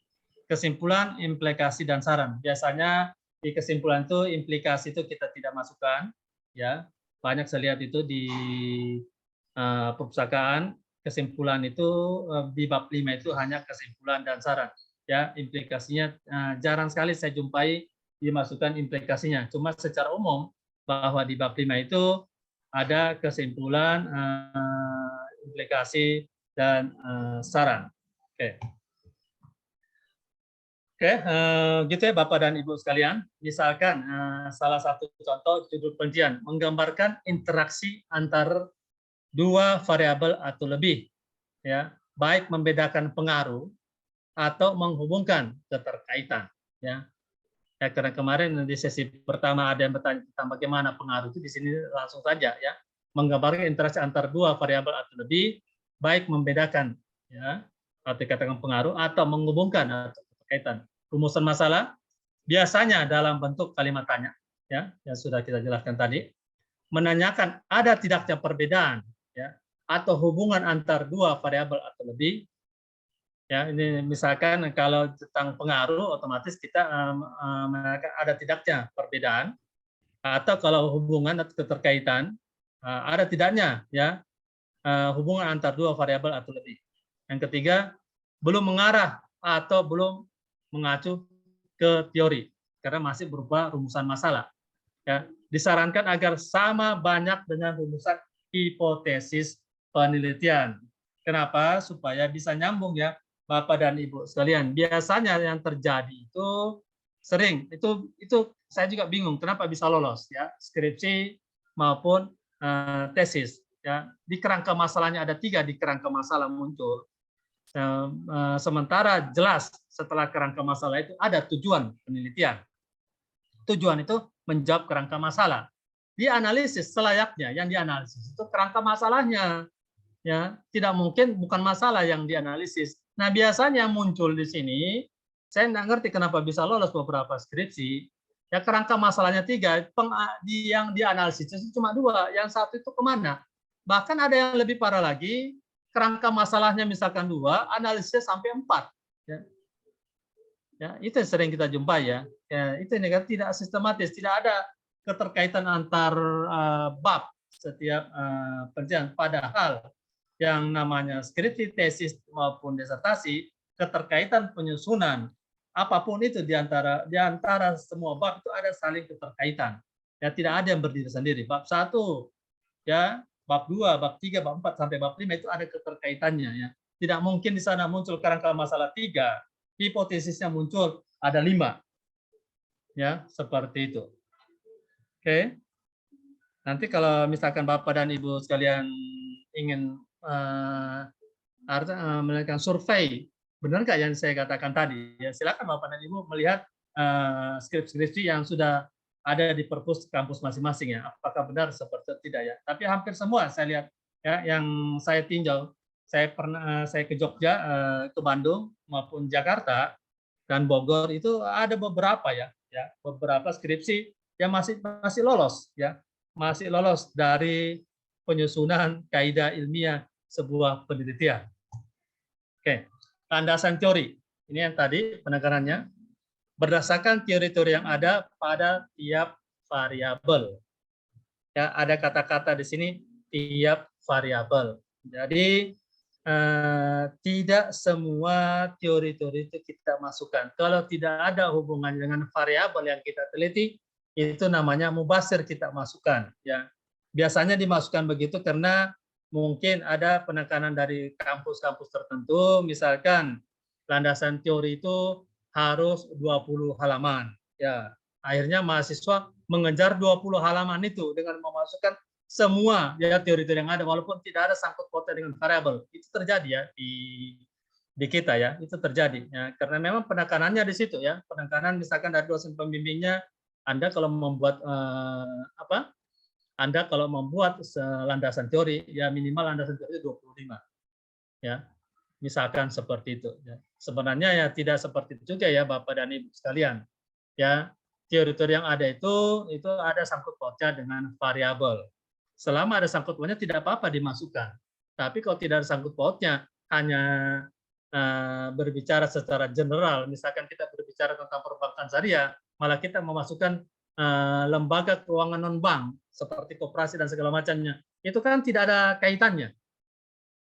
kesimpulan, implikasi, dan saran. Biasanya di kesimpulan itu, implikasi itu kita tidak masukkan. Ya, banyak saya lihat itu di perpustakaan, kesimpulan itu di bab 5 itu hanya kesimpulan dan saran. Ya, implikasinya jarang sekali saya jumpai dimasukkan implikasinya. Cuma secara umum bahwa di bab 5 itu ada kesimpulan, implikasi, dan saran. Oke. Oke, gitu ya Bapak dan Ibu sekalian. Misalkan salah satu contoh judul penelitian menggambarkan interaksi antar dua variabel atau lebih, ya, baik membedakan pengaruh atau menghubungkan keterkaitan, ya. Ya, karena kemarin di sesi pertama ada yang bertanya tentang bagaimana pengaruh itu, di sini langsung saja ya, menggambarkan interaksi antar dua variabel atau lebih, baik membedakan, ya, atau dikatakan pengaruh atau menghubungkan atau keterkaitan. Rumusan masalah biasanya dalam bentuk kalimat tanya, ya, yang sudah kita jelaskan tadi, menanyakan ada tidaknya perbedaan ya atau hubungan antar dua variabel atau lebih. Ya, ini misalkan kalau tentang pengaruh otomatis kita menanyakan ada tidaknya perbedaan, atau kalau hubungan atau keterkaitan ada tidaknya ya hubungan antar dua variabel atau lebih. Yang ketiga, belum mengarah atau belum mengacu ke teori karena masih berupa rumusan masalah. Ya, disarankan agar sama banyak dengan rumusan hipotesis penelitian. Kenapa? Supaya bisa nyambung ya Bapak dan Ibu sekalian. Biasanya yang terjadi itu sering itu saya juga bingung kenapa bisa lolos ya, skripsi maupun tesis ya. Di kerangka masalahnya ada 3 di kerangka masalah muncul. Sementara jelas setelah kerangka masalah itu ada tujuan penelitian. Tujuan itu menjawab kerangka masalah. Dianalisis selayaknya, yang dianalisis itu kerangka masalahnya. Ya, tidak mungkin bukan masalah yang dianalisis. Nah, biasanya yang muncul di sini, saya nggak ngerti kenapa bisa lolos beberapa skripsi. Ya, kerangka masalahnya 3, yang dianalisis itu cuma 2, yang satu itu kemana? Bahkan ada yang lebih parah lagi, kerangka masalahnya misalkan 2, analisisnya sampai 4. Ya, itu yang sering kita jumpai ya. Ya, itu tidak sistematis, tidak ada keterkaitan antar bab setiap penelitian. Padahal yang namanya skripsi, tesis maupun disertasi, keterkaitan penyusunan apapun itu di antara semua bab itu ada saling keterkaitan. Ya, tidak ada yang berdiri sendiri. Bab 1 ya, bab 2, bab 3, bab 4 sampai bab 5 itu ada keterkaitannya ya. Tidak mungkin di sana muncul kerangka masalah 3, hipotesisnya muncul ada 5. Ya, seperti itu. Oke. Nanti kalau misalkan Bapak dan Ibu sekalian ingin melakukan survei, benar nggak yang saya katakan tadi? Ya, silakan Bapak dan Ibu melihat skripsi-skripsi yang sudah ada di perpus kampus masing-masing ya. Apakah benar seperti itu tidak ya? Tapi hampir semua saya lihat ya, yang saya tinjau, saya ke Jogja, ke Bandung maupun Jakarta dan Bogor itu ada beberapa ya, beberapa skripsi yang masih lolos ya, masih lolos dari penyusunan kaidah ilmiah sebuah penelitian. Oke, landasan teori. Ini yang tadi penekanannya. Berdasarkan teori-teori yang ada pada tiap variabel. Ya, ada kata-kata di sini tiap variabel. Jadi tidak semua teori-teori itu kita masukkan. Kalau tidak ada hubungannya dengan variabel yang kita teliti, itu namanya mubasir kita masukkan. Ya, biasanya dimasukkan begitu karena mungkin ada penekanan dari kampus-kampus tertentu, misalkan landasan teori itu harus 20 halaman. Ya, akhirnya mahasiswa mengejar 20 halaman itu dengan memasukkan semua ya teori-teori yang ada walaupun tidak ada sangkut pautnya dengan variabel. Itu terjadi ya di kita ya, itu terjadi ya, karena memang penekanannya di situ ya. Penekanan misalkan dari dosen pembimbingnya, Anda kalau membuat Anda kalau membuat landasan teori ya minimal landasan teori 25 ya. Misalkan seperti itu ya. Sebenarnya ya tidak seperti itu juga ya Bapak dan Ibu sekalian. Ya, teori-teori yang ada itu ada sangkut pautnya dengan variabel. Selama ada sangkut pautnya tidak apa-apa dimasukkan. Tapi kalau tidak ada sangkut pautnya, hanya berbicara secara general, misalkan kita berbicara tentang perbankan syariah, malah kita memasukkan lembaga keuangan non-bank seperti koperasi dan segala macamnya, itu kan tidak ada kaitannya.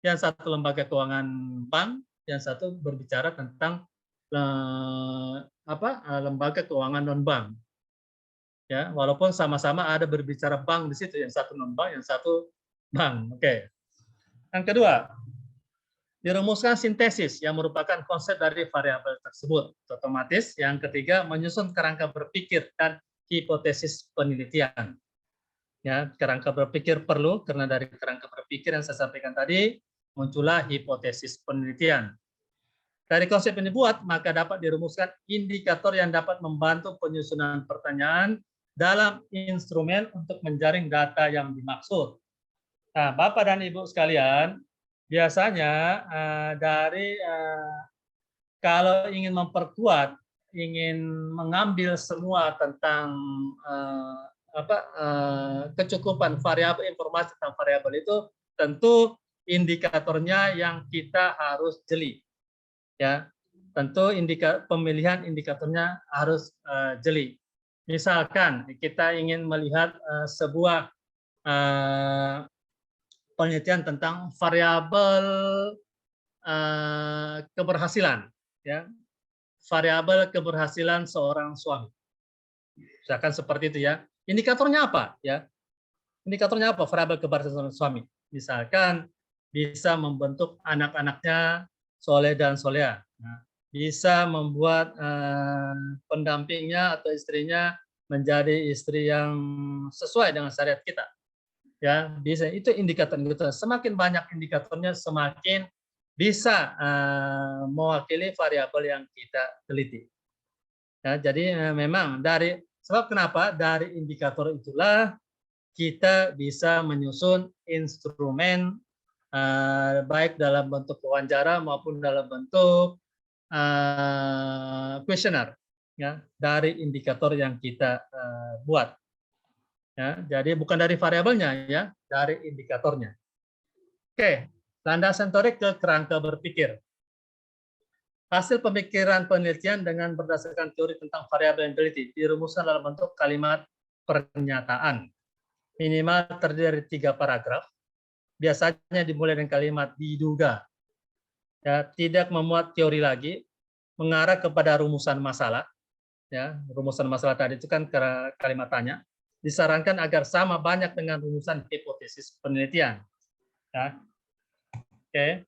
Yang satu lembaga keuangan bank, yang satu berbicara tentang lembaga keuangan non-bank. Ya, walaupun sama-sama ada berbicara bank di situ, yang satu non-bank, yang satu bank. Oke. Yang kedua, dirumuskan sintesis yang merupakan konsep dari variabel tersebut. Otomatis yang ketiga, menyusun kerangka berpikir dan hipotesis penelitian. Ya, kerangka berpikir perlu karena dari kerangka berpikir yang saya sampaikan tadi muncullah hipotesis penelitian. Dari konsep ini dibuat, maka dapat dirumuskan indikator yang dapat membantu penyusunan pertanyaan dalam instrumen untuk menjaring data yang dimaksud. Nah, Bapak dan Ibu sekalian, biasanya kalau ingin memperkuat, ingin mengambil semua tentang kecukupan variabel, informasi tentang variabel itu, tentu indikatornya yang kita harus jeli. Ya, tentu pemilihan indikatornya harus jeli. Misalkan kita ingin melihat sebuah penelitian tentang variabel keberhasilan, ya, variabel keberhasilan seorang suami. Misalkan seperti itu ya. Indikatornya apa? Ya, indikatornya apa? Variabel keberhasilan suami. Misalkan bisa membentuk anak-anaknya soleh dan soleha. Nah, bisa membuat pendampingnya atau istrinya menjadi istri yang sesuai dengan syariat kita. Ya, bisa itu indikator-indikator. Semakin banyak indikatornya, semakin bisa mewakili variabel yang kita teliti. Ya, jadi memang sebab kenapa dari indikator itulah kita bisa menyusun instrumen baik dalam bentuk wawancara maupun dalam bentuk kuesioner, ya, dari indikator yang kita buat. Ya, jadi bukan dari variabelnya, ya, dari indikatornya. Oke, landasan teori ke kerangka berpikir. Hasil pemikiran penelitian dengan berdasarkan teori tentang variabel yang teliti dirumuskan dalam bentuk kalimat pernyataan. Minimal terdiri dari 3 paragraf. Biasanya dimulai dengan kalimat diduga. Ya, tidak memuat teori lagi, mengarah kepada rumusan masalah. Ya, rumusan masalah tadi itu kan kalimat tanya. Disarankan agar sama banyak dengan rumusan hipotesis penelitian. Ya. Oke.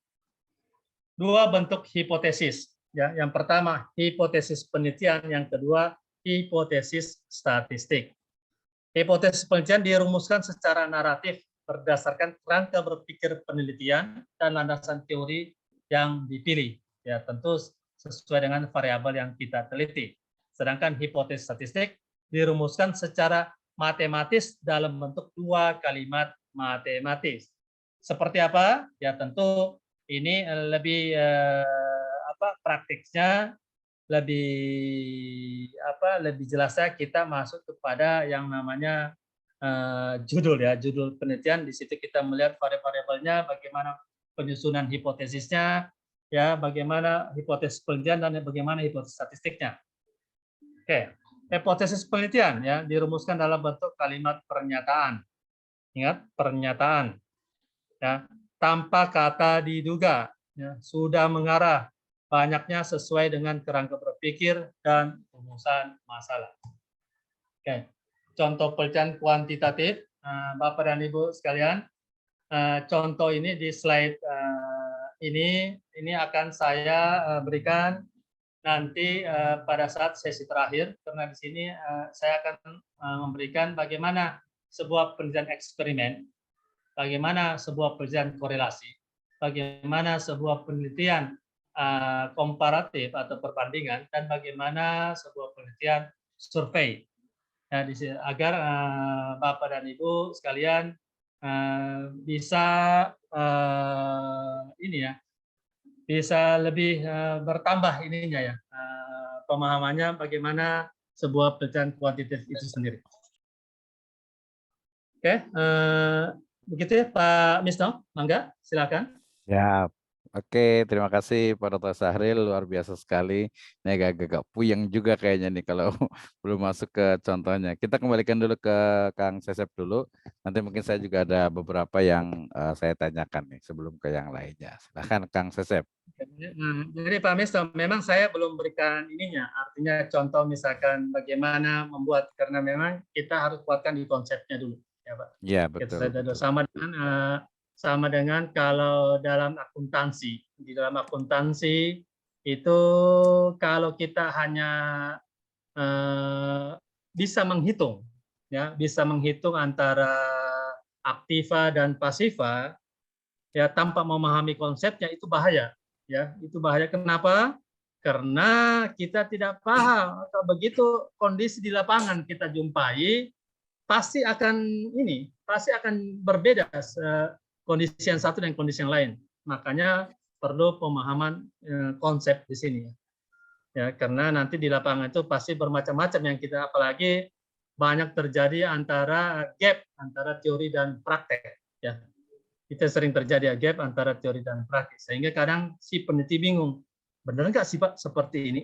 2 bentuk hipotesis. Ya, yang pertama hipotesis penelitian, yang kedua hipotesis statistik. Hipotesis penelitian dirumuskan secara naratif berdasarkan kerangka berpikir penelitian dan landasan teori yang dipilih. Ya, tentu sesuai dengan variabel yang kita teliti. Sedangkan hipotesis statistik dirumuskan secara matematis dalam bentuk 2 kalimat matematis. Seperti apa? Ya, tentu ini lebih praktiknya lebih jelasnya kita masuk kepada yang namanya judul, ya, judul penelitian. Di situ kita melihat variabel-variabelnya, bagaimana penyusunan hipotesisnya, ya, bagaimana hipotesis penelitian dan bagaimana hipotesis statistiknya. Oke, hipotesis penelitian, ya, dirumuskan dalam bentuk kalimat pernyataan. Ingat, pernyataan, ya, tanpa kata diduga, ya, sudah mengarah, banyaknya sesuai dengan kerangka berpikir dan rumusan masalah. Oke, contoh penelitian kuantitatif, Bapak dan Ibu sekalian, contoh ini di slide ini akan saya berikan nanti pada saat sesi terakhir, karena di sini saya akan memberikan bagaimana sebuah penelitian eksperimen, bagaimana sebuah penelitian korelasi, bagaimana sebuah penelitian komparatif atau perbandingan, dan bagaimana sebuah penelitian survei. Ya, agar Bapak dan Ibu sekalian bisa bisa lebih bertambah ininya, ya, pemahamannya bagaimana sebuah penelitian kuantitatif itu sendiri. Oke, begitu ya Pak Misno, mangga silakan. Ya, oke, terima kasih Pak Dr. Syahril, luar biasa sekali. Ini agak-agak puyeng juga kayaknya nih kalau belum masuk ke contohnya. Kita kembalikan dulu ke Kang Sesep dulu. Nanti mungkin saya juga ada beberapa yang saya tanyakan nih sebelum ke yang lainnya. Silahkan Kang Sesep. Jadi Pak Misno, memang saya belum berikan ininya, artinya contoh misalkan bagaimana membuat, karena memang kita harus kuatkan di konsepnya dulu, ya Pak. Ya, betul. Sama dengan kalau dalam akuntansi. Di dalam akuntansi itu kalau kita hanya bisa menghitung, ya, bisa menghitung antara aktiva dan pasiva, ya, tanpa memahami konsepnya, itu bahaya, ya, itu bahaya. Kenapa? Karena kita tidak paham, atau begitu kondisi di lapangan kita jumpai, pasti akan berbeda kondisi yang satu dan kondisi yang lain. Makanya perlu pemahaman konsep di sini. Ya, karena nanti di lapangan itu pasti bermacam-macam yang kita, apalagi banyak terjadi antara gap antara teori dan praktek. Ya, kita sering terjadi gap antara teori dan praktek, sehingga kadang si peneliti bingung, benar nggak sih Pak seperti ini?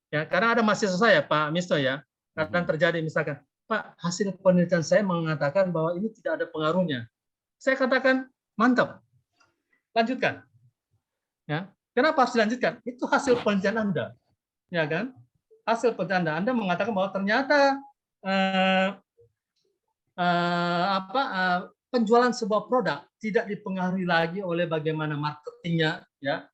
Ya, karena ada mahasiswa saya Pak Misto, ya, kadang terjadi misalkan, Pak, hasil penelitian saya mengatakan bahwa ini tidak ada pengaruhnya. Saya katakan, mantap, lanjutkan. Ya, kenapa harus dilanjutkan? Itu hasil penelitian Anda, ya kan? Hasil penelitian Anda mengatakan bahwa ternyata penjualan sebuah produk tidak dipengaruhi lagi oleh bagaimana marketingnya, ya,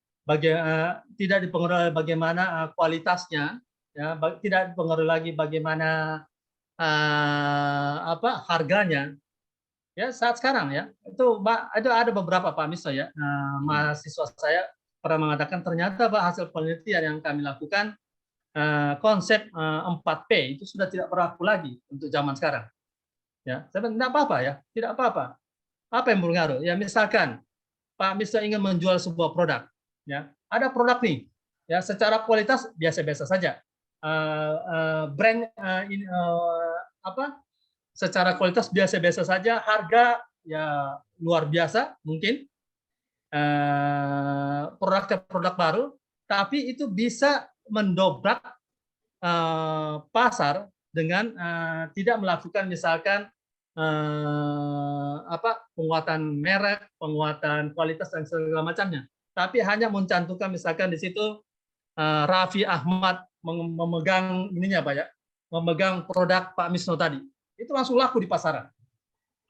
tidak dipengaruhi bagaimana kualitasnya, ya, tidak dipengaruhi lagi bagaimana harganya. Ya saat sekarang ya itu ada beberapa Pak Miso ya, mahasiswa saya pernah mengatakan ternyata Pak hasil penelitian yang kami lakukan konsep 4P itu sudah tidak berlaku lagi untuk zaman sekarang. Ya, tidak apa-apa ya, tidak apa-apa. Apa yang berpengaruh? Ya misalkan Pak Miso ingin menjual sebuah produk, ya ada produk nih, ya secara kualitas biasa-biasa saja, brand secara kualitas biasa-biasa saja, harga ya luar biasa mungkin, produk baru, tapi itu bisa mendobrak pasar dengan tidak melakukan misalkan penguatan merek, penguatan kualitas dan segala macamnya, tapi hanya mencantumkan misalkan di situ Raffi Ahmad memegang ininya Pak ya, memegang produk Pak Misno tadi, itu langsung laku di pasaran.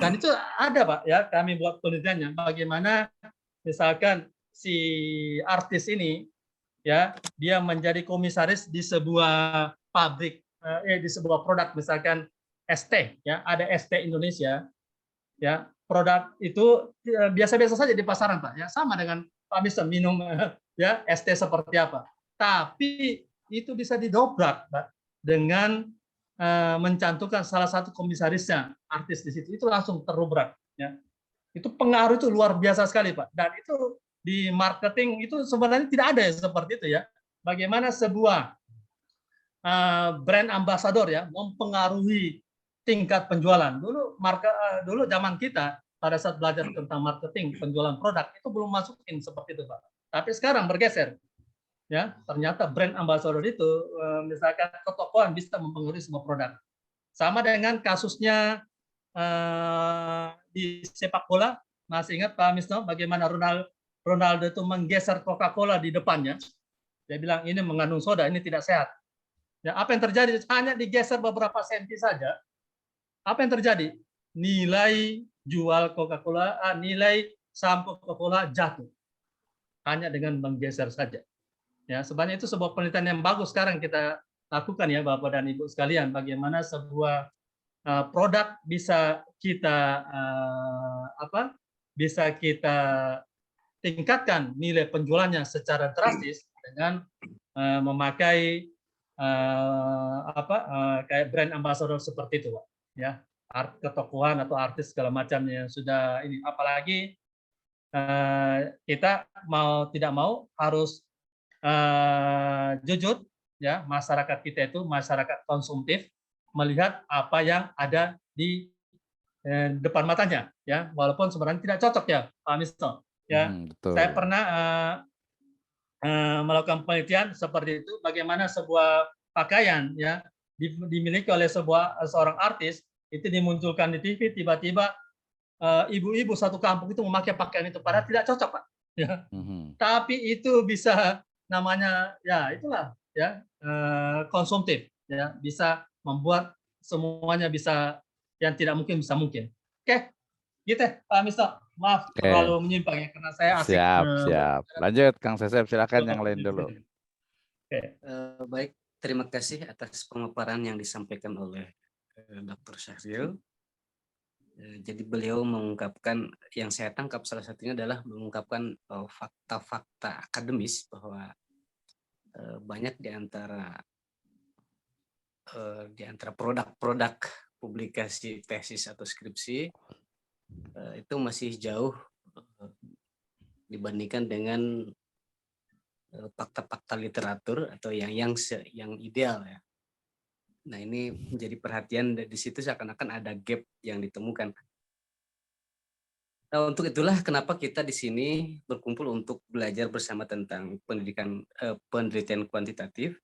Dan itu ada Pak ya, kami buat penelitiannya bagaimana misalkan si artis ini ya dia menjadi komisaris di sebuah pabrik, di sebuah produk misalkan ST ya, ada ST Indonesia ya, produk itu biasa-biasa saja di pasaran Pak ya, sama dengan Pak Misno minum ya ST seperti apa, tapi itu bisa didobrak Pak dengan mencantumkan salah satu komisarisnya artis di situ, itu langsung terubrak ya. Itu pengaruh itu luar biasa sekali Pak, dan itu di marketing itu sebenarnya tidak ada ya seperti itu ya, bagaimana sebuah brand ambassador ya mempengaruhi tingkat penjualan. Dulu zaman kita pada saat belajar tentang marketing penjualan produk itu belum masukin seperti itu Pak, tapi sekarang bergeser ya, ternyata brand ambassador itu misalkan ketokohan bisa mempengaruhi semua produk. Sama dengan kasusnya di sepak bola, masih ingat Pak Misno bagaimana Ronaldo itu menggeser Coca-Cola di depannya, dia bilang ini mengandung soda, ini tidak sehat. Ya, apa yang terjadi? Hanya digeser beberapa senti saja, apa yang terjadi? Nilai jual Coca-Cola, nilai saham Coca-Cola jatuh hanya dengan menggeser saja. Ya, sebenarnya itu sebuah penelitian yang bagus sekarang kita lakukan ya Bapak dan Ibu sekalian, bagaimana sebuah produk bisa kita tingkatkan nilai penjualannya secara drastis dengan memakai kayak brand ambassador seperti itu Pak ya, ketokohan atau artis segala macamnya sudah ini, apalagi kita mau tidak mau harus jujur ya, masyarakat kita itu masyarakat konsumtif, melihat apa yang ada di depan matanya ya, walaupun sebenarnya tidak cocok ya Pak Misto ya. Betul. Saya pernah melakukan penelitian seperti itu, bagaimana sebuah pakaian ya dimiliki oleh seorang artis itu dimunculkan di TV, tiba-tiba ibu-ibu satu kampung itu memakai pakaian itu, padahal tidak cocok Pak ya. Tapi itu bisa namanya ya itulah ya konsumtif ya, bisa membuat semuanya bisa, yang tidak mungkin bisa mungkin. Oke, gitu Pak Misto. Maaf terlalu menyimpang ya karena saya asik. Siap. Lanjut Kang Sesep, silakan yang lain dulu. Oke. Baik, terima kasih atas pemaparan yang disampaikan oleh Dr. Syahril. Jadi beliau mengungkapkan, yang saya tangkap salah satunya adalah mengungkapkan fakta-fakta akademis bahwa banyak di antara produk-produk publikasi tesis atau skripsi itu masih jauh dibandingkan dengan fakta-fakta literatur atau yang ideal ya. Nah, ini menjadi perhatian di situ, seakan-akan ada gap yang ditemukan. Nah, untuk itulah kenapa kita di sini berkumpul untuk belajar bersama tentang penelitian kuantitatif.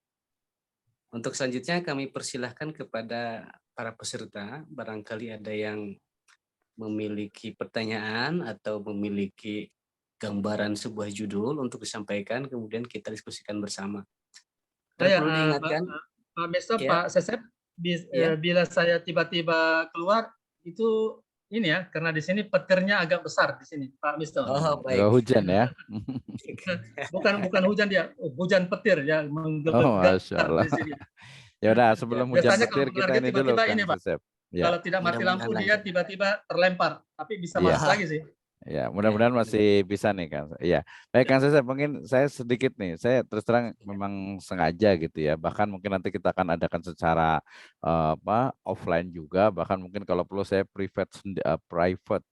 Untuk selanjutnya kami persilahkan kepada para peserta, barangkali ada yang memiliki pertanyaan atau memiliki gambaran sebuah judul untuk disampaikan, kemudian kita diskusikan bersama. Perlu diingatkan, Pak Misto, ya. Pak Sesep, bila saya tiba-tiba keluar itu ini ya, karena di sini petirnya agak besar di sini, Pak Misto. Oh, Nggak baik. hujan ya. Bukan hujan dia, hujan petir ya, Oh, menggelegar Masya Allah. di sini. Ya udah, Ya, sebelum hujan Biasanya kalau petir kita menggelegar ini dulu, tiba-tiba ini, Kang Pak. Sesep. Ya, Kalau tidak mati lampu mudah-mudahan dia lancar. tiba-tiba terlempar, tapi bisa iya. masuk lagi sih. Ya, Ya, mudah-mudahan mudah. masih bisa nih, Kang. Iya. Baik, Kang Sesep, mungkin saya sedikit nih. Saya terus terang memang sengaja gitu ya. Bahkan mungkin nanti kita akan adakan secara offline juga. Bahkan mungkin kalau perlu saya private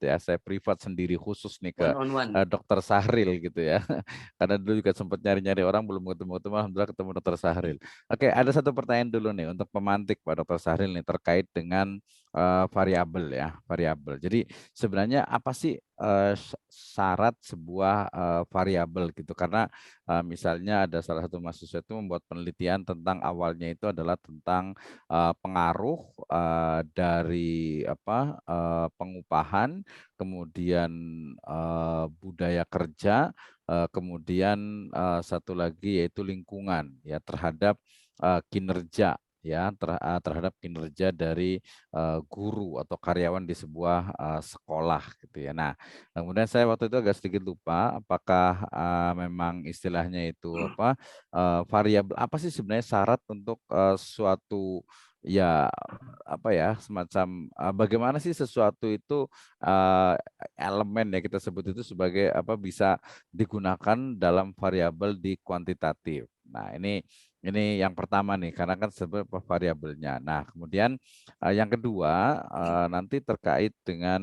ya. Saya privat sendiri khusus nih ke One on one. Dokter Sahril gitu ya. Karena dulu juga sempat nyari-nyari orang belum ketemu-ketemu. Alhamdulillah ketemu Dokter Sahril. Oke, ada satu pertanyaan dulu nih untuk pemantik Pak Dokter Sahril nih terkait dengan variabel ya, variabel. Jadi sebenarnya apa sih syarat sebuah variabel gitu? Karena misalnya ada salah satu mahasiswa itu membuat penelitian tentang awalnya itu adalah tentang pengaruh dari pengupahan, kemudian budaya kerja, kemudian satu lagi yaitu lingkungan ya terhadap kinerja ya terhadap kinerja dari guru atau karyawan di sebuah sekolah gitu ya. Nah, kemudian saya waktu itu agak sedikit lupa apakah memang istilahnya itu variabel apa sih sebenarnya syarat untuk suatu ya apa ya semacam bagaimana sih sesuatu itu elemen ya kita sebut itu sebagai apa bisa digunakan dalam variabel di kuantitatif. Nah, ini yang pertama nih, karena kan sebenarnya variabelnya. Nah, kemudian yang kedua nanti terkait dengan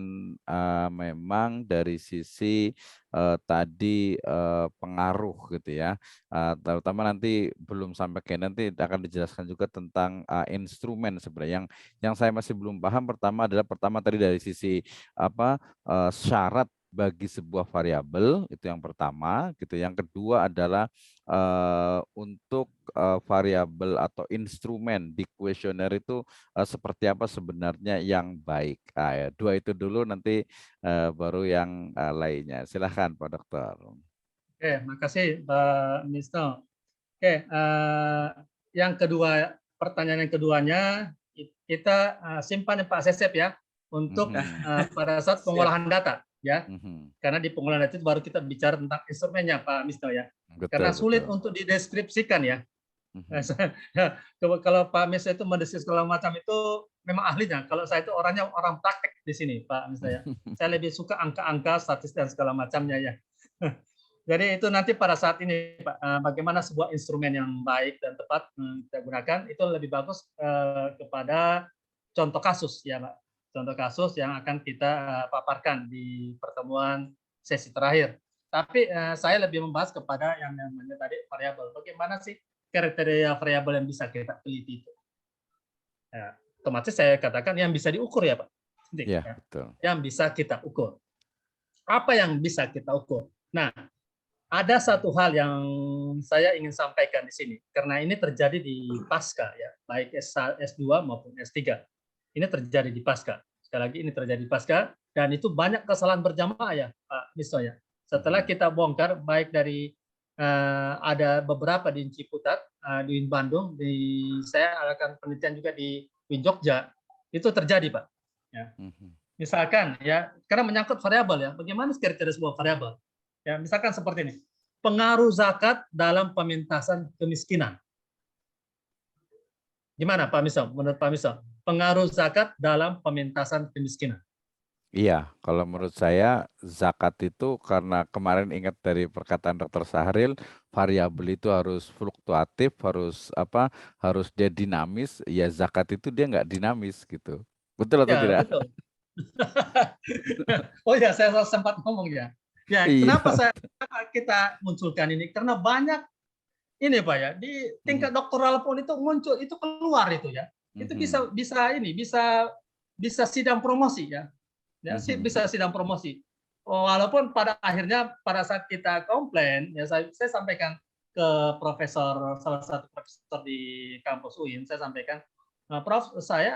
memang dari sisi tadi pengaruh gitu ya, terutama nanti belum sampai ke nanti akan dijelaskan juga tentang instrumen sebenarnya. Yang saya masih belum paham pertama tadi dari sisi apa syarat bagi sebuah variabel itu yang pertama gitu. Yang kedua adalah untuk variabel atau instrumen di kuesioner itu seperti apa sebenarnya yang baik. Ya, dua itu dulu nanti baru yang lainnya. Silahkan Pak Dokter. Oke, makasih Pak Misto. Oke, yang kedua, pertanyaan yang keduanya kita simpan Pak Sesep ya untuk pada saat pengolahan data ya. Karena di pengolahan data itu baru kita bicara tentang instrumennya Pak Misto ya. Karena sulit untuk dideskripsikan ya. Kalau Pak Misto itu mendeskripsi segala macam itu memang ahlinya. Kalau saya itu orangnya orang praktek di sini Pak Misto ya. Saya lebih suka angka-angka, statistik dan segala macamnya ya. Jadi itu nanti pada saat ini Pak, bagaimana sebuah instrumen yang baik dan tepat kita gunakan itu lebih bagus kepada contoh kasus ya Pak. Contoh kasus yang akan kita paparkan di pertemuan sesi terakhir. Tapi saya lebih membahas kepada yang namanya tadi variabel. Bagaimana sih kriteria variabel yang bisa kita teliti itu? Ya, otomatis saya katakan yang bisa diukur ya Pak. Ya, betul. Yang bisa kita ukur. Apa yang bisa kita ukur? Nah, ada satu hal yang saya ingin sampaikan di sini, karena ini terjadi di pasca ya, baik S2 maupun S3. Ini terjadi di pasca. Sekali lagi ini terjadi di pasca, dan itu banyak kesalahan berjamaah ya, Pak Misto ya. Setelah kita bongkar, baik dari ada beberapa di Ciputat, di Bandung, saya akan penelitian juga di Jogja, itu terjadi Pak. Ya. Misalkan ya, karena menyangkut variabel ya, bagaimana kriteria sebuah variabel? Ya, misalkan seperti ini. Pengaruh zakat dalam pementasan kemiskinan. Gimana Pak Miso? Menurut Pak Miso, pengaruh zakat dalam pementasan kemiskinan. Iya, kalau menurut saya zakat itu karena kemarin ingat dari perkataan Dr. Sahril, variabel itu harus fluktuatif, harus dia dinamis. Ya zakat itu dia nggak dinamis gitu. Betul atau Ya, tidak? betul. Oh ya, saya sempat ngomong ya. Ya, Iya. kenapa kita munculkan ini? Karena banyak ini Pak ya, di tingkat doktoral pun itu muncul, itu keluar itu ya. Itu bisa sidang promosi ya. Ya, bisa sidang promosi. Walaupun pada akhirnya pada saat kita komplain, ya saya sampaikan ke salah satu profesor di kampus UIN, saya sampaikan, Prof, saya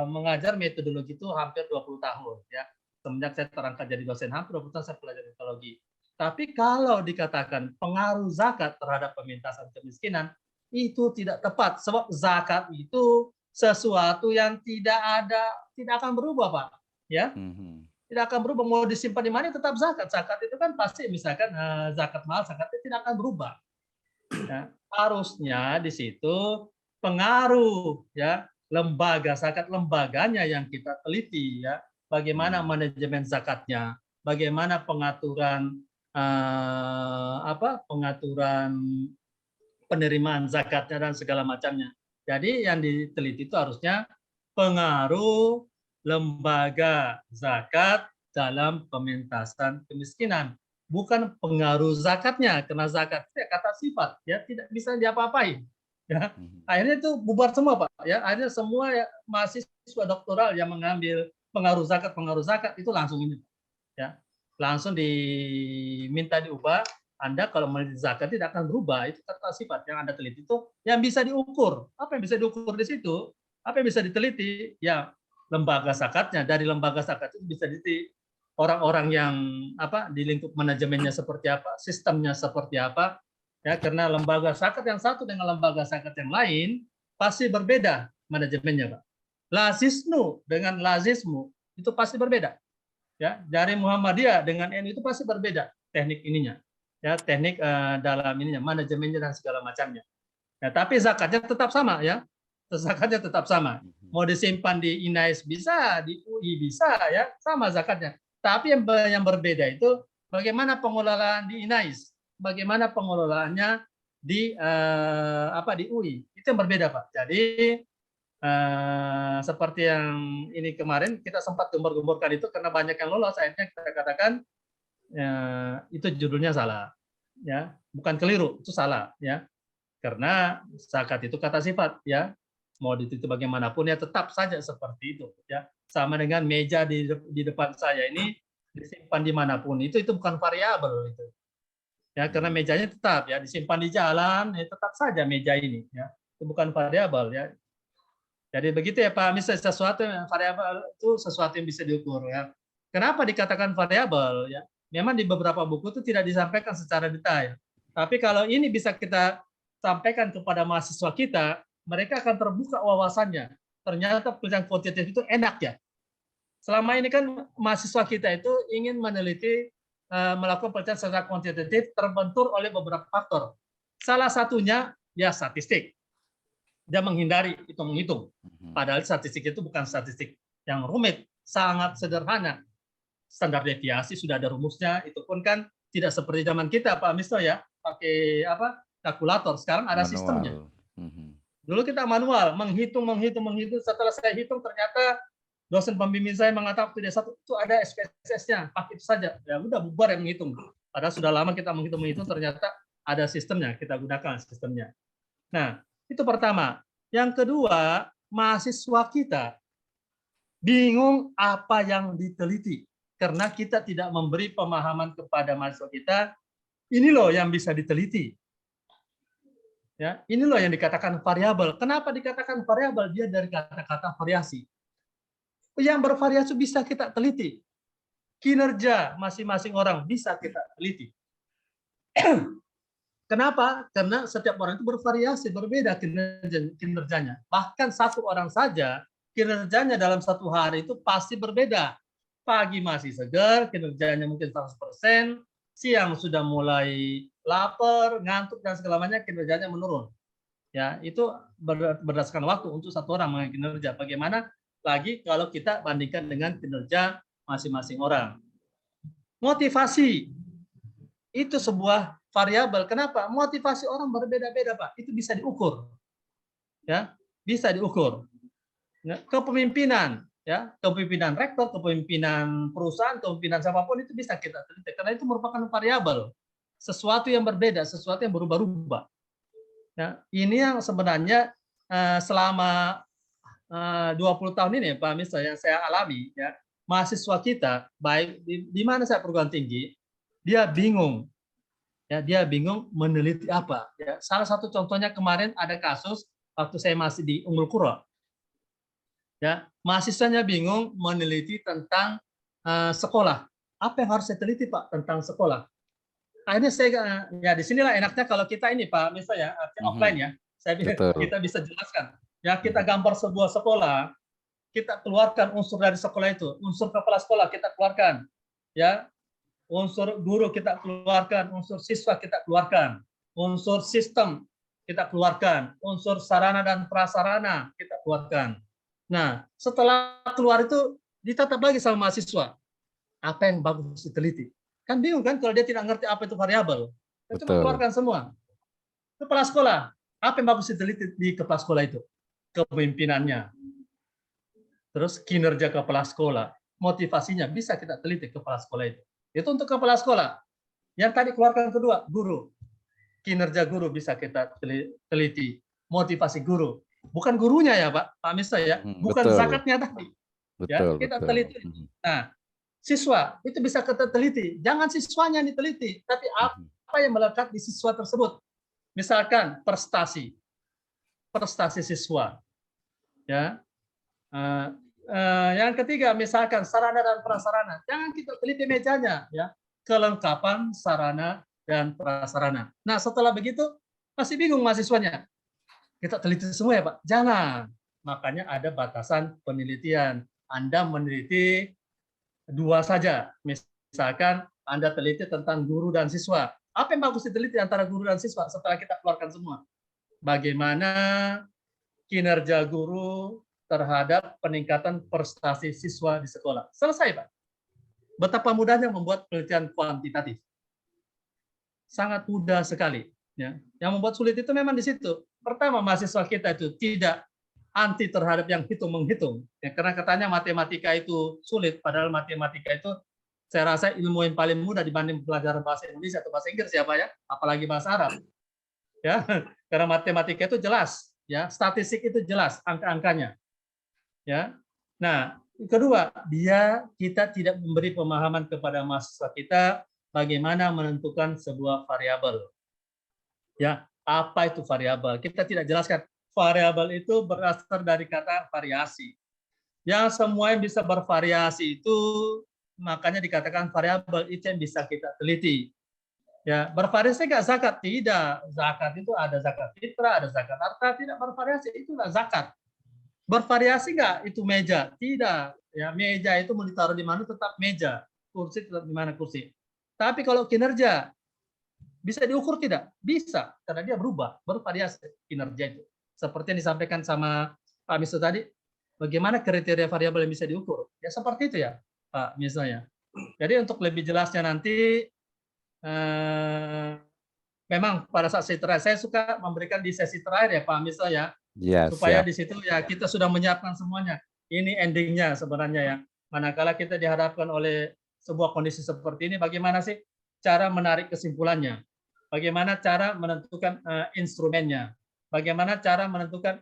mengajar metodologi itu hampir 20 tahun ya. Semenjak saya terangkat jadi dosen hampir 20 tahun saya belajar metodologi. Tapi kalau dikatakan pengaruh zakat terhadap pementasan kemiskinan itu tidak tepat, sebab zakat itu sesuatu yang tidak akan berubah Pak. ya. Mhm. Tidak akan berubah, mau disimpan di mana tetap zakat. Zakat itu kan pasti misalkan zakat mal, zakat itu tidak akan berubah. Ya, harusnya di situ pengaruh ya lembaga zakat, lembaganya yang kita teliti ya, bagaimana manajemen zakatnya, bagaimana pengaturan pengaturan penerimaan zakatnya dan segala macamnya. Jadi yang diteliti itu harusnya pengaruh lembaga zakat dalam pementasan kemiskinan, bukan pengaruh zakatnya, karena zakat itu kata sifat, ya tidak bisa diapa-apain. Ya, akhirnya itu bubar semua Pak. Ya, akhirnya semua ya, mahasiswa doktoral yang mengambil pengaruh zakat itu langsung ini, ya, langsung diminta diubah. Anda kalau meneliti zakat tidak akan berubah, itu kata sifat yang Anda teliti itu yang bisa diukur. Apa yang bisa diukur di situ? Apa yang bisa diteliti? Ya, lembaga zakatnya. Dari lembaga zakat itu bisa diteliti orang-orang yang di lingkup manajemennya seperti apa, sistemnya seperti apa. Ya, karena lembaga zakat yang satu dengan lembaga zakat yang lain pasti berbeda manajemennya, Pak. Lazisnu dengan lazismu itu pasti berbeda. Ya, dari Muhammadiyah dengan NU itu pasti berbeda teknik ininya. Ya, teknik dalam ininya, manajemennya dan segala macamnya. Ya, tapi zakatnya tetap sama ya. Zakatnya tetap sama. Mau disimpan di INAIS bisa, di UI bisa ya, sama zakatnya. Tapi yang berbeda itu bagaimana pengelolaan di INAIS, bagaimana pengelolaannya di di UI. Itu yang berbeda, Pak. Jadi seperti yang ini kemarin kita sempat gembor-gemborkan itu karena banyak yang lolos, akhirnya kita katakan itu judulnya salah, ya, bukan keliru, itu salah, ya, karena zakat itu kata sifat, ya, mau ditutup bagaimanapun ya tetap saja seperti itu, ya, sama dengan meja di depan saya ini disimpan dimanapun itu bukan variabel itu, ya, karena mejanya tetap ya disimpan di jalan, ya, tetap saja meja ini, ya, itu bukan variabel, ya. Jadi begitu ya Pak, misalnya sesuatu yang variabel itu sesuatu yang bisa diukur ya. Kenapa dikatakan variabel ya? Memang di beberapa buku itu tidak disampaikan secara detail. Tapi kalau ini bisa kita sampaikan kepada mahasiswa kita, mereka akan terbuka wawasannya. Ternyata penelitian kuantitatif itu enak ya. Selama ini kan mahasiswa kita itu ingin meneliti, melakukan penelitian secara kuantitatif terbentur oleh beberapa faktor. Salah satunya ya statistik. Dia menghindari hitung-hitung. Padahal statistik itu bukan statistik yang rumit, sangat sederhana. Standar deviasi sudah ada rumusnya, itu pun kan tidak seperti zaman kita Pak Misto ya, pakai kalkulator. Sekarang ada sistemnya. Dulu kita manual, menghitung. Setelah saya hitung ternyata dosen pembimbing saya mengatakan tidak satu itu ada SPSS-nya, pakai itu saja. Ya udah bubar yang menghitung. Padahal sudah lama kita menghitung, ternyata ada sistemnya, kita gunakan sistemnya. Nah, itu pertama. Yang kedua, mahasiswa kita bingung apa yang diteliti. Karena kita tidak memberi pemahaman kepada mahasiswa kita, ini loh yang bisa diteliti. Ya, ini loh yang dikatakan variabel. Kenapa dikatakan variabel? Dia dari kata-kata variasi. Yang bervariasi bisa kita teliti. Kinerja masing-masing orang bisa kita teliti. Kenapa? Karena setiap orang itu bervariasi, berbeda kinerjanya. Bahkan satu orang saja, kinerjanya dalam satu hari itu pasti berbeda. Pagi masih segar, kinerjanya mungkin 100%, siang sudah mulai lapar, ngantuk, dan segala macamnya, kinerjanya menurun. Ya, itu berdasarkan waktu untuk satu orang mengenai kinerja. Bagaimana lagi kalau kita bandingkan dengan kinerja masing-masing orang. Motivasi, itu sebuah variabel. Kenapa? Motivasi orang berbeda-beda, Pak. Itu bisa diukur. Ya, bisa diukur. Kepemimpinan, ya, kepemimpinan rektor, kepemimpinan perusahaan, kepemimpinan siapapun itu bisa kita teliti karena itu merupakan variabel. Sesuatu yang berbeda, sesuatu yang berubah-ubah. Nah, ini yang sebenarnya selama 20 tahun ini Pak Mister yang saya alami ya, mahasiswa kita baik di mana saya perguruan tinggi, dia bingung. Ya, dia bingung meneliti apa. Ya, salah satu contohnya kemarin ada kasus waktu saya masih di Unggul Kuro. Ya, mahasiswanya bingung meneliti tentang sekolah. Apa yang harus saya teliti Pak tentang sekolah? Akhirnya saya ya disinilah enaknya kalau kita ini Pak, misalnya offline ya, kita bisa jelaskan. Ya kita gambar sebuah sekolah, kita keluarkan unsur dari sekolah itu, unsur kepala sekolah kita keluarkan, ya, unsur guru kita keluarkan, unsur siswa kita keluarkan, unsur sistem kita keluarkan, unsur sarana dan prasarana kita keluarkan. Nah, setelah keluar itu ditatap lagi sama mahasiswa, apa yang bagus diteliti. Kan bingung kan kalau dia tidak ngerti apa itu variabel. Kita cuma keluarkan semua. Kepala sekolah, apa yang bagus diteliti di kepala sekolah itu? Kepemimpinannya. Terus kinerja kepala sekolah, motivasinya bisa kita teliti kepala sekolah itu. Itu untuk kepala sekolah. Yang tadi keluarkan kedua, guru. Kinerja guru bisa kita teliti. Motivasi guru. Bukan gurunya ya Pak Misra ya. Bukan Betul. zakatnya tadi. Betul, Ya, kita betul. teliti. Nah, siswa itu bisa kita teliti. Jangan siswanya yang diteliti, tapi apa yang melekat di siswa tersebut. Misalkan prestasi siswa. Ya. Yang ketiga, misalkan sarana dan prasarana. Jangan kita teliti mejanya, ya. Kelengkapan sarana dan prasarana. Nah, setelah begitu masih bingung mahasiswanya. Kita teliti semua ya, Pak? Jangan. Makanya ada batasan penelitian. Anda meneliti 2 saja. Misalkan Anda teliti tentang guru dan siswa. Apa yang bagus diteliti antara guru dan siswa setelah kita keluarkan semua? Bagaimana kinerja guru terhadap peningkatan prestasi siswa di sekolah. Selesai, Pak. Betapa mudahnya membuat penelitian kuantitatif. Sangat mudah sekali. Ya. Yang membuat sulit itu memang di situ. Pertama, mahasiswa kita itu tidak anti terhadap yang hitung-menghitung. Ya, karena katanya matematika itu sulit, padahal matematika itu saya rasa ilmu yang paling mudah dibanding pelajaran bahasa Indonesia atau bahasa Inggris ya Pak ya, apalagi bahasa Arab. Ya, karena matematika itu jelas, ya, statistik itu jelas angka-angkanya. Ya. Nah, kedua, kita tidak memberi pemahaman kepada mahasiswa kita bagaimana menentukan sebuah variabel. Ya, apa itu variabel? Kita tidak jelaskan. Variabel itu berasal dari kata variasi. Yang semua yang bisa bervariasi itu makanya dikatakan variabel, itu yang bisa kita teliti. Ya, bervariasi nggak zakat? Tidak. Zakat itu ada zakat fitrah, ada zakat harta, tidak bervariasi, itulah zakat. Bervariasi nggak itu meja? Tidak. Ya, meja itu mau ditaruh di mana tetap meja. Kursi tetap di mana kursi. Tapi kalau kinerja bisa diukur tidak? Bisa, karena dia berubah, bervariasi kinerja itu. Seperti yang disampaikan sama Pak Misra tadi, bagaimana kriteria variabel yang bisa diukur? Ya seperti itu ya, Pak Misra. Jadi untuk lebih jelasnya nanti, memang pada saat sesi terakhir, saya suka memberikan di sesi terakhir ya Pak Misra ya, supaya siap. di situ ya kita sudah menyiapkan semuanya. Ini endingnya sebenarnya ya. Manakala kita dihadapkan oleh sebuah kondisi seperti ini, bagaimana sih cara menarik kesimpulannya? Bagaimana cara menentukan instrumennya? Bagaimana cara menentukan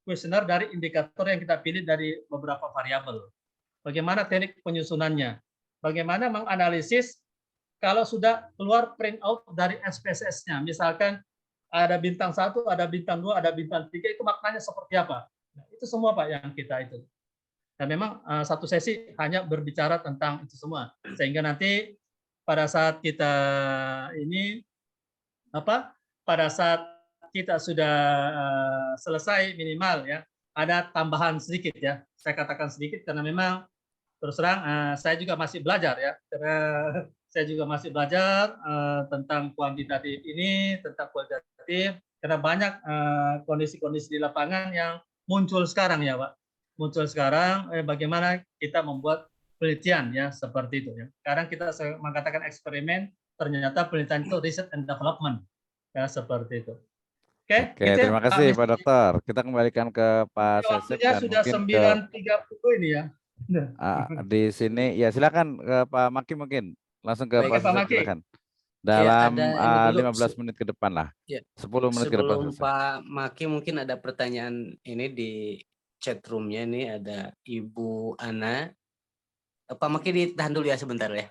kuesioner dari indikator yang kita pilih dari beberapa variabel? Bagaimana teknik penyusunannya? Bagaimana menganalisis kalau sudah keluar print out dari SPSS-nya? Misalkan ada bintang 1, ada bintang 2, ada bintang 3, itu maknanya seperti apa? Nah, itu semua Pak yang kita itu. Dan memang satu sesi hanya berbicara tentang itu semua. Sehingga nanti pada saat kita pada saat kita sudah selesai minimal ya, ada tambahan sedikit ya. Saya katakan sedikit karena memang terus terang saya juga masih belajar ya. Karena saya juga masih belajar tentang kuantitatif ini, tentang kualitatif, karena banyak kondisi-kondisi di lapangan yang muncul sekarang ya Pak. Muncul sekarang bagaimana kita membuat penelitian ya seperti itu ya. Sekarang kita mengatakan eksperimen, ternyata penelitian itu research and development ya seperti itu. Oke, gitu Terima ya, kasih Pak Pak Dokter. Kita kembalikan ke Pak Sesep waktunya dan sudah mungkin ke 9.30 ini ya. di sini ya silakan ke Pak Maki mungkin langsung ke Baik, Pak Pak Sesep Maki. silakan. Ya, Dalam ada ini dulu 15 menit ke depan lah. Ya, 10 menit ke depan sebelum selesai. Pak Maki mungkin ada pertanyaan ini di chat room-nya, ini ada Ibu Ana. Pak Maki ditahan dulu ya sebentar ya.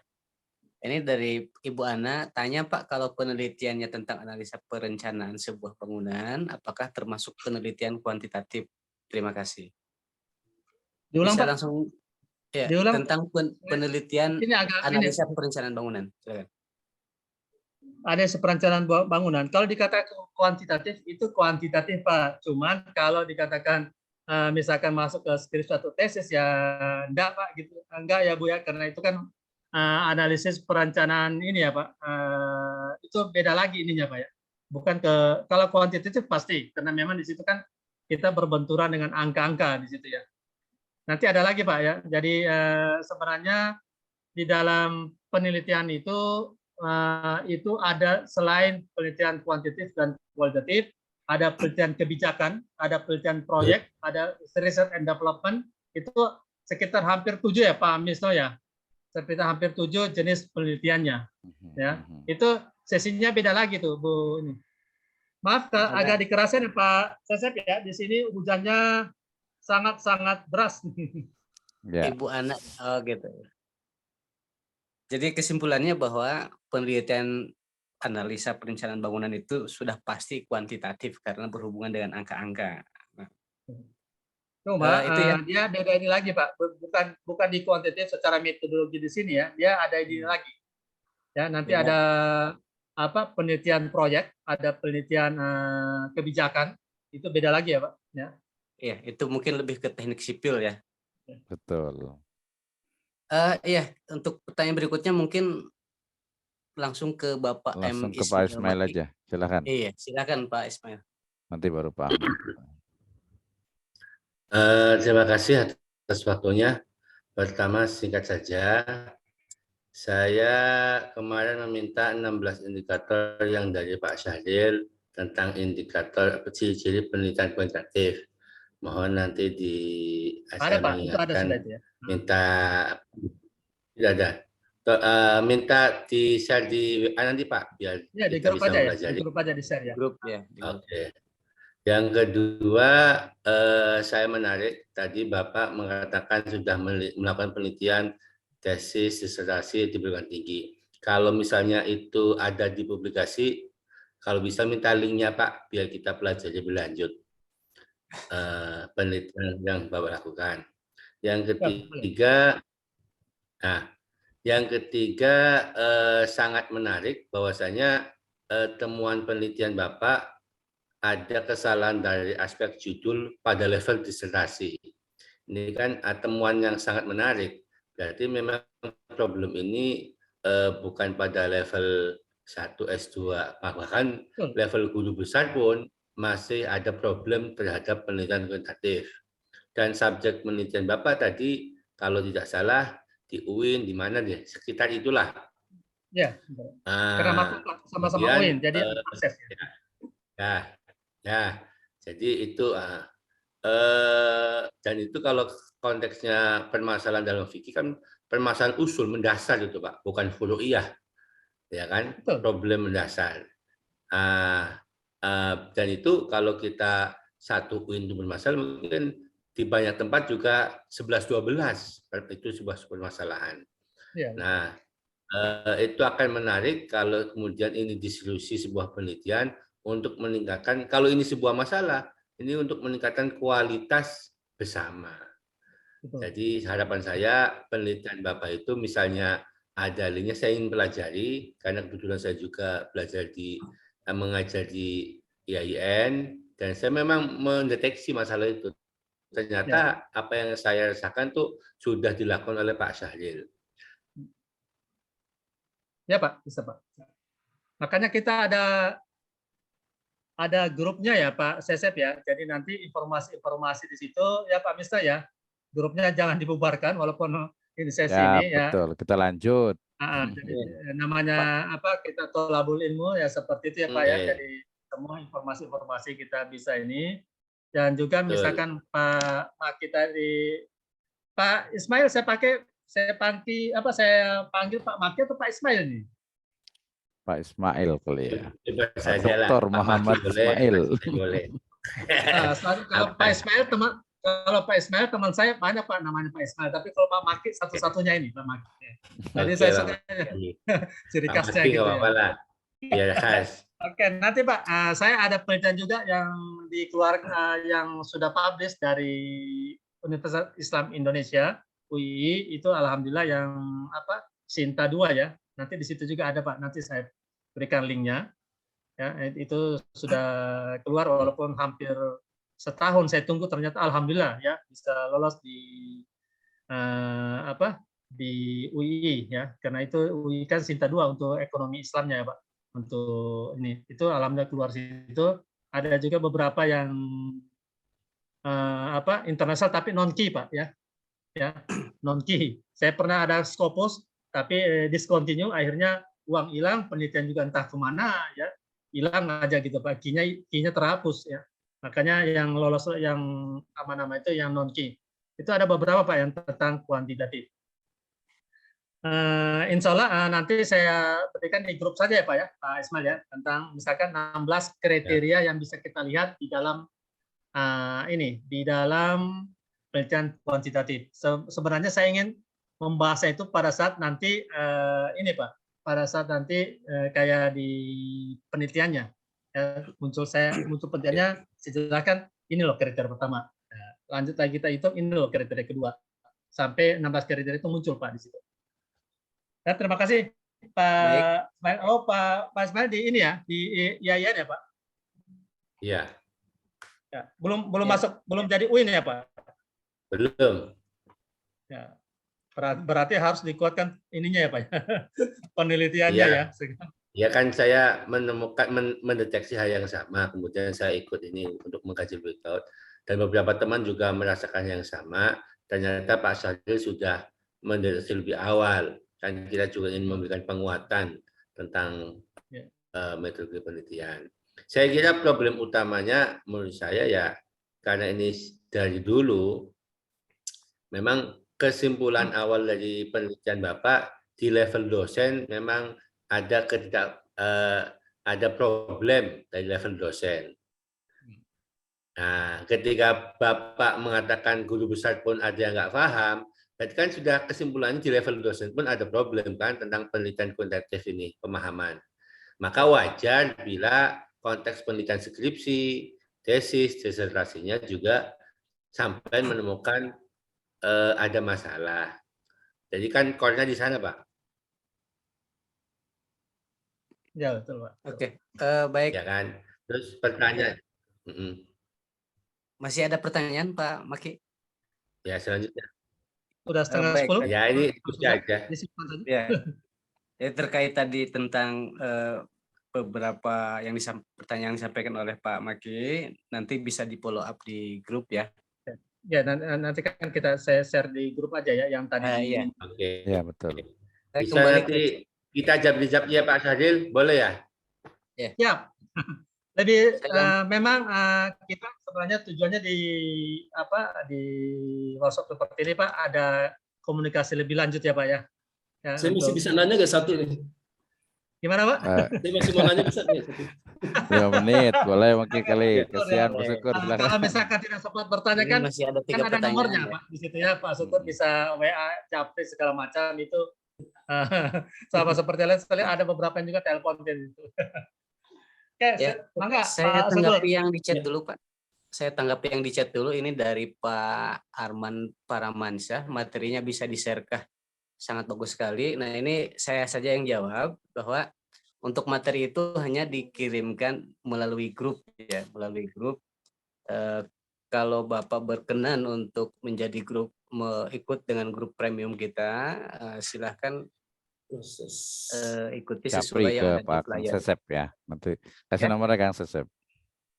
Ini dari Ibu Ana, tanya Pak, kalau penelitiannya tentang analisa perencanaan sebuah bangunan, apakah termasuk penelitian kuantitatif? Terima kasih. Diulang Bisa Pak. langsung ya, Diulang. tentang penelitian Ini agak analisa perencanaan bangunan. Silakan. Ada perencanaan bangunan. Kalau dikatakan kuantitatif itu kuantitatif Pak. Cuman kalau dikatakan misalkan masuk ke skripsi atau tesis ya enggak Pak gitu. Enggak ya Bu ya, karena itu kan analisis perencanaan ini ya Pak. Itu beda lagi ininya Pak ya. Bukan ke kalau kuantitatif pasti karena memang di situ kan kita berbenturan dengan angka-angka di situ ya. Nanti ada lagi Pak ya. Jadi sebenarnya di dalam penelitian itu ada selain penelitian kuantitatif dan kualitatif, ada penelitian kebijakan, ada penelitian proyek, ada research and development, itu sekitar hampir 7 ya Pak Misno ya, sekitar hampir 7 jenis penelitiannya. Ya, itu sesinya beda lagi tuh Bu. Ini. Maaf agak dikerasin ya Pak Sesep ya, di sini hujannya sangat-sangat deras. Ya. Ibu anak, oh gitu. Jadi kesimpulannya bahwa penelitian analisa perencanaan bangunan itu sudah pasti kuantitatif karena berhubungan dengan angka-angka. Nah, Cuma itu ya. dia beda ini lagi Pak, bukan di kuantitatif secara metodologi di sini ya, dia ada ini lagi. Ya nanti Beda. ada apa penelitian proyek, ada penelitian kebijakan, itu beda lagi ya Pak. Ya. Iya, itu mungkin lebih ke teknik sipil ya. Betul. Iya, untuk pertanyaan berikutnya mungkin langsung ke Bapak Langsung M. ke Pak Ismail Maki. aja, silakan. Iya, silakan Pak Ismail. Nanti baru Pak Ahmad. Terima kasih atas waktunya. Pertama singkat saja, saya kemarin meminta 16 indikator yang dari Pak Syahril tentang indikator ciri-ciri penelitian kuantitatif. Mohon nanti di Ada Pak, itu ada sudah itu ya. Minta tidak ada. Minta di share di WA nanti Pak biar ya, di kita grup bisa aja belajar. Ya, di grup aja di share ya. Grup ya. Oke. Yang kedua, saya menarik tadi Bapak mengatakan sudah melakukan penelitian tesis disertasi di perguruan tinggi. Kalau misalnya itu ada di publikasi, kalau bisa minta linknya Pak biar kita pelajari lebih lanjut penelitian yang Bapak lakukan. Yang ketiga, sangat menarik bahwasanya temuan penelitian Bapak ada kesalahan dari aspek judul pada level disertasi. Ini kan temuan yang sangat menarik. Berarti memang problem ini bukan pada level 1 S2, bahkan level guru besar pun masih ada problem terhadap penelitian kuantitatif. Dan subjek penelitian Bapak tadi, kalau tidak salah, di UIN, di mana deh, sekitar itulah. Ya, karena sama-sama UIN, jadi akses. Ya, jadi itu dan itu kalau konteksnya permasalahan dalam fikih kan permasalahan usul mendasar itu Pak, bukan furu'iyah, ya kan? Betul. Problem mendasar. Dan itu kalau kita satu UIN itu bermasalah, mungkin di banyak tempat juga 11-12 itu sebuah permasalahan. Ya. Nah, itu akan menarik kalau kemudian ini diskusi sebuah penelitian untuk meningkatkan, kalau ini sebuah masalah, ini untuk meningkatkan kualitas bersama. Betul. Jadi harapan saya penelitian Bapak itu misalnya ada linknya, saya ingin pelajari, karena kebetulan saya juga mengajar di IAIN, dan saya memang mendeteksi masalah itu. Ternyata apa yang saya rasakan tuh sudah dilakukan oleh Pak Syahril. Ya Pak, bisa Pak. Makanya kita ada grupnya ya Pak Sesep ya. Jadi nanti informasi-informasi di situ ya Pak Mista ya. Grupnya jangan dibubarkan walaupun ini sesi ini ya. Betul, kita lanjut. Jadi namanya apa, kita tolabul ilmu ya seperti itu ya Pak ya. Jadi semua informasi-informasi kita bisa ini. Dan juga misalkan Pak kita di Pak Ismail saya panggil Pak Maki atau Pak Ismail nih? Pak Ismail kali ya. Dr. Muhammad Ismail. Kalau Pak Ismail teman saya banyak Pak namanya Pak Ismail, tapi kalau Pak Maki satu-satunya ini Pak Maki. Jadi saya suka ciri khasnya gitu ya. Biar khas. Oke, nanti Pak, saya ada penelitian juga yang dikeluarkan yang sudah publish dari Universitas Islam Indonesia UII, itu alhamdulillah yang apa Sinta 2 ya. Nanti di situ juga ada Pak, nanti saya berikan linknya. Ya, itu sudah keluar walaupun hampir setahun saya tunggu, ternyata alhamdulillah ya bisa lolos di di UII ya, karena itu UII kan Sinta 2 untuk ekonomi Islamnya ya Pak. Untuk ini itu alhamdulillah keluar situ. Ada juga beberapa yang internasional tapi non key Pak ya. Ya, non key. Saya pernah ada Scopus tapi discontinue, akhirnya uang hilang, penelitian juga entah kemana ya, hilang aja gitu Pak. Key-nya terhapus ya. Makanya yang lolos, yang nama itu yang non key. Itu ada beberapa Pak yang tentang kuantitatif. Insya Allah nanti saya berikan di grup saja ya Pak ya, Pak Ismail ya, tentang misalkan 16 kriteria yang bisa kita lihat di dalam di dalam penelitian kuantitatif. Sebenarnya saya ingin membahasnya itu pada saat nanti ini Pak, pada saat nanti kayak di penelitiannya ya, muncul penelitiannya, silakan ini loh kriteria pertama. Nah, lanjut lagi kita hitung, ini loh kriteria kedua. Sampai 16 kriteria itu muncul Pak di situ. Ya, terima kasih Pak Ismail. Oh Pak Ismail di ini ya, di IAIN ya Pak? Iya. Ya, belum masuk, belum jadi UIN ya Pak? Belum. Ya, berarti harus dikuatkan ininya ya Pak, penelitiannya ya. Ya kan saya mendeteksi hal yang sama, kemudian saya ikut ini untuk mengkaji breakout, dan beberapa teman juga merasakan yang sama. Ternyata Pak Syahril sudah mendeteksi lebih awal, dan kita juga ingin memberikan penguatan tentang metode penelitian. Saya kira problem utamanya menurut saya ya, karena ini dari dulu memang kesimpulan awal dari penelitian Bapak di level dosen memang ada ada problem dari level dosen. Nah, ketika Bapak mengatakan guru besar pun ada yang nggak paham, berarti kan sudah kesimpulannya di level dosen pun ada problem kan tentang penelitian kuantitatif ini, pemahaman. Maka wajar bila konteks penelitian skripsi, tesis, disertasinya juga sampai menemukan ada masalah. Jadi kan core-nya di sana, Pak. Ya, betul, Pak. Oke, baik. Ya kan. Terus pertanyaan. Masih ada pertanyaan, Pak Maki? Ya, selanjutnya. Udah setengah 10. Ya, ini diskusi aja. Ya. Ya, terkait tadi tentang beberapa pertanyaan yang disampaikan oleh Pak Maki, nanti bisa di follow up di grup ya. Ya, nanti kan saya share di grup aja ya yang tadi. Iya. Oke. Ya, betul. Bisa nanti kita jawab ya Pak Syahril, boleh ya? Ya. Lebih memang kita sebenarnya tujuannya di workshop seperti ini Pak, ada komunikasi lebih lanjut ya Pak ya. Saya masih bisa nanya nggak satu nih? Gimana Pak? Saya masih mau nanya bisa nggak? 5 menit, boleh mungkin kali. Kasihan Pak Syukur. Kalau misalkan tidak sempat bertanya kan ada nomornya Pak di situ ya, Pak Syukur bisa WA, capri segala macam itu. Sama seperti lain, ada beberapa yang juga telepon gitu. Oke, ya, saya tanggapi yang di chat dulu Pak. Saya tanggapi yang di chat dulu, ini dari Pak Arman Paramansyah, materinya bisa di-share-kah? Sangat bagus sekali. Nah, ini saya saja yang jawab bahwa untuk materi itu hanya dikirimkan melalui grup ya, melalui grup. Kalau Bapak berkenan untuk menjadi grup, ikut dengan grup premium kita, silahkan ikuti sesuai yang ada di Pak layar. Sesep ya. Nanti kasih nomornya Kang Sesep.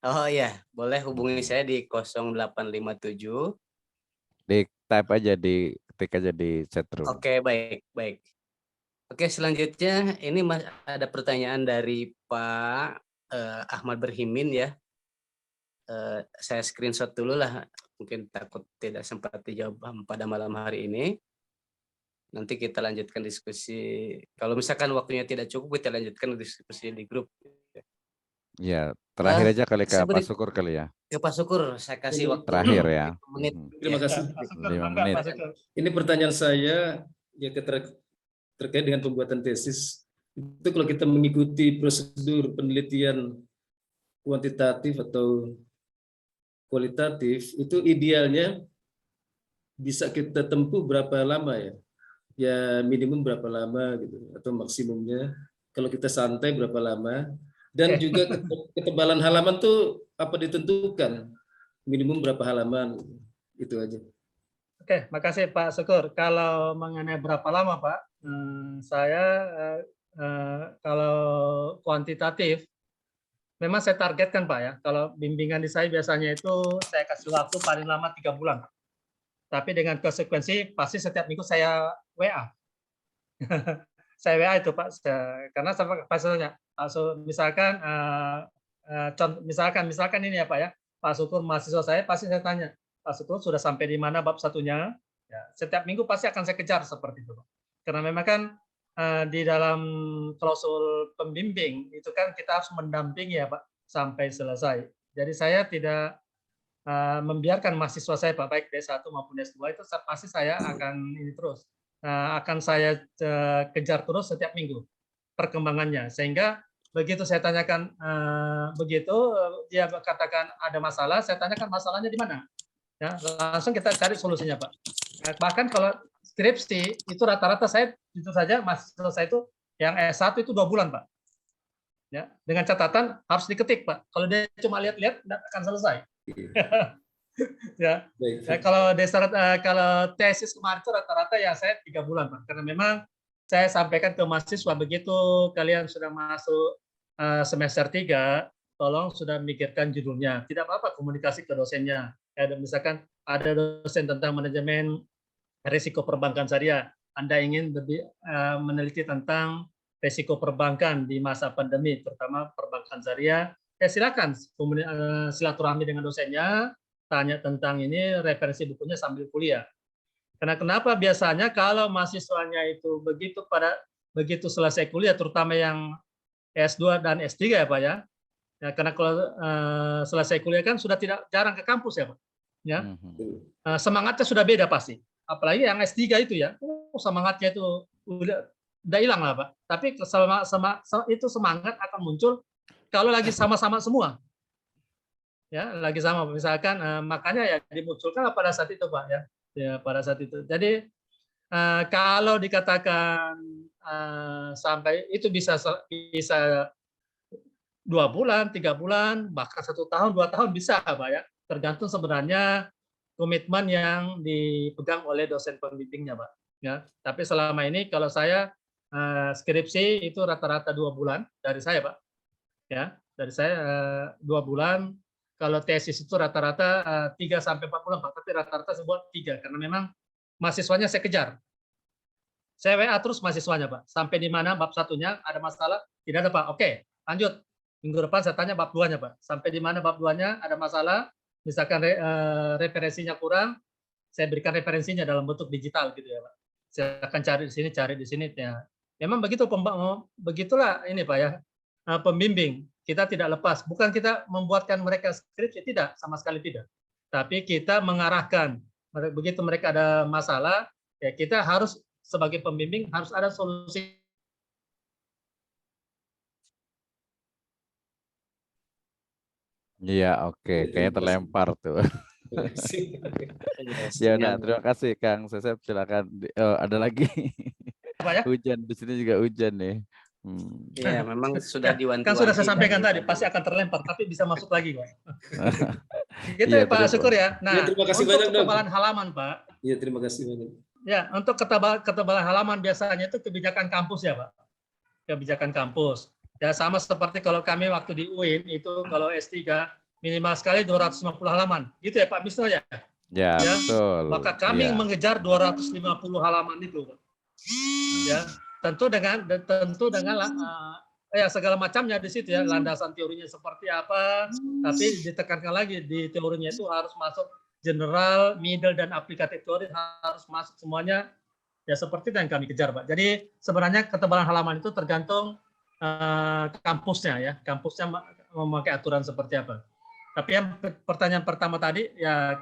Oh iya, boleh hubungi saya di 0857. Di type aja, ketik aja di chat room. Oke, baik. Oke, selanjutnya ini ada pertanyaan dari Pak Ahmad Berhimin ya. Saya screenshot dulu lah, mungkin takut tidak sempat dijawab pada malam hari ini. Nanti kita lanjutkan diskusi. Kalau misalkan waktunya tidak cukup, kita lanjutkan diskusi di grup. Ya, terakhir aja kali ke Pak Syukur kali ya. Ke Pak Syukur, saya kasih waktu terakhir ya. menit. Terima kasih. 5 menit. Ini pertanyaan saya ya terkait dengan pembuatan tesis. Itu kalau kita mengikuti prosedur penelitian kuantitatif atau kualitatif, itu idealnya bisa kita tempuh berapa lama ya? Ya minimum berapa lama gitu, atau maksimumnya kalau kita santai berapa lama, dan juga ketebalan halaman tuh apa ditentukan, minimum berapa halaman, itu aja. Oke, makasih Pak Syukur. Kalau mengenai berapa lama Pak, saya kalau kuantitatif, memang saya targetkan Pak ya. Kalau bimbingan di saya biasanya itu saya kasih waktu paling lama 3 bulan. Pak. Tapi dengan konsekuensi pasti setiap minggu saya WA. Saya WA itu Pak, karena pasalnya, misalkan misalkan ini ya Pak ya, Pak Syukur mahasiswa saya pasti saya tanya, Pak Syukur sudah sampai di mana bab satunya? Ya, setiap minggu pasti akan saya kejar seperti itu Pak. Karena memang kan di dalam klausul pembimbing itu kan kita harus mendampingi ya Pak sampai selesai. Jadi saya tidak membiarkan mahasiswa saya Pak, baik D1 maupun S2 itu pasti saya akan ini terus. Akan saya kejar terus setiap minggu perkembangannya, sehingga begitu saya tanyakan begitu dia katakan ada masalah, saya tanyakan masalahnya di mana, ya langsung kita cari solusinya Pak. Bahkan kalau skripsi itu rata-rata saya itu saja mahasiswa saya itu yang S1 itu 2 bulan Pak, ya dengan catatan harus diketik Pak. Kalau dia cuma lihat-lihat tidak akan selesai. Ya. Ya, kalau kalau tesis kemarin itu rata-rata ya saya 3 bulan Pak, karena memang saya sampaikan ke mahasiswa begitu kalian sudah masuk semester 3, tolong sudah mikirkan judulnya. Tidak apa-apa komunikasi ke dosennya. Ya, misalkan ada dosen tentang manajemen risiko perbankan syariah, Anda ingin lebih meneliti tentang risiko perbankan di masa pandemi, terutama perbankan syariah, ya silakan silaturahmi dengan dosennya. Tanya tentang ini, referensi bukunya sambil kuliah. Karena kenapa biasanya kalau mahasiswanya itu begitu selesai kuliah, terutama yang S2 dan S3 ya Pak ya. Ya karena kalau selesai kuliah kan sudah tidak jarang ke kampus ya Pak. Ya. Semangatnya sudah beda pasti. Apalagi yang S3 itu ya, semangatnya itu udah hilang lah Pak. Tapi itu semangat akan muncul kalau lagi sama-sama semua. Ya lagi sama misalkan makanya ya dimunculkan pada saat itu Pak ya pada saat itu. Jadi kalau dikatakan sampai itu bisa 2 bulan 3 bulan bahkan 1 tahun 2 tahun bisa Pak ya, tergantung sebenarnya komitmen yang dipegang oleh dosen pembimbingnya Pak ya. Tapi selama ini kalau saya skripsi itu rata-rata 2 bulan dari saya Pak ya, dari saya 2 bulan. Kalau tesis itu rata-rata 3 sampai 4 bulan Pak, tapi rata-rata sebuah 3 karena memang mahasiswanya saya kejar. Saya WA terus mahasiswanya Pak, sampai di mana bab satunya ada masalah, tidak ada Pak. Oke, lanjut. Minggu depan saya tanya bab 2-nya Pak. Sampai di mana bab 2-nya ada masalah, misalkan referensinya kurang, saya berikan referensinya dalam bentuk digital gitu ya Pak. Saya akan cari di sini ya. Memang begitulah ini Pak ya. Pembimbing. Kita tidak lepas, bukan kita membuatkan mereka skripsi, tidak, sama sekali tidak. Tapi kita mengarahkan, begitu mereka ada masalah, ya kita harus sebagai pembimbing harus ada solusi. Iya, oke, kayaknya terlempar tuh. Ya udah, terima kasih Kang Sesep, silakan. Ada lagi. Apa ya? Hujan di sini juga hujan nih. Ya, memang sudah diwanti-wanti. Kan sudah saya sampaikan tadi, pasti akan terlempar, tapi bisa masuk lagi, Pak. Gitu ya, Pak Syukur ya. Nah, ya, terima kasih untuk banyak, ketebalan halaman, Pak. Iya, terima kasih banyak. Ya, untuk ketebalan halaman biasanya itu kebijakan kampus ya, Pak. Kebijakan kampus. Ya, sama seperti kalau kami waktu di UIN, itu kalau S3, minimal sekali 250 halaman. Gitu ya, Pak Misno ya? Ya, betul. Maka kami mengejar 250 halaman itu, Pak. Ya. Tentu dengan ya segala macamnya di situ ya, landasan teorinya seperti apa, tapi ditekankan lagi di teorinya itu harus masuk general, middle dan aplikatif teori harus masuk semuanya ya, seperti itu yang kami kejar Pak. Jadi sebenarnya ketebalan halaman itu tergantung kampusnya ya, kampusnya memakai aturan seperti apa. Tapi yang pertanyaan pertama tadi ya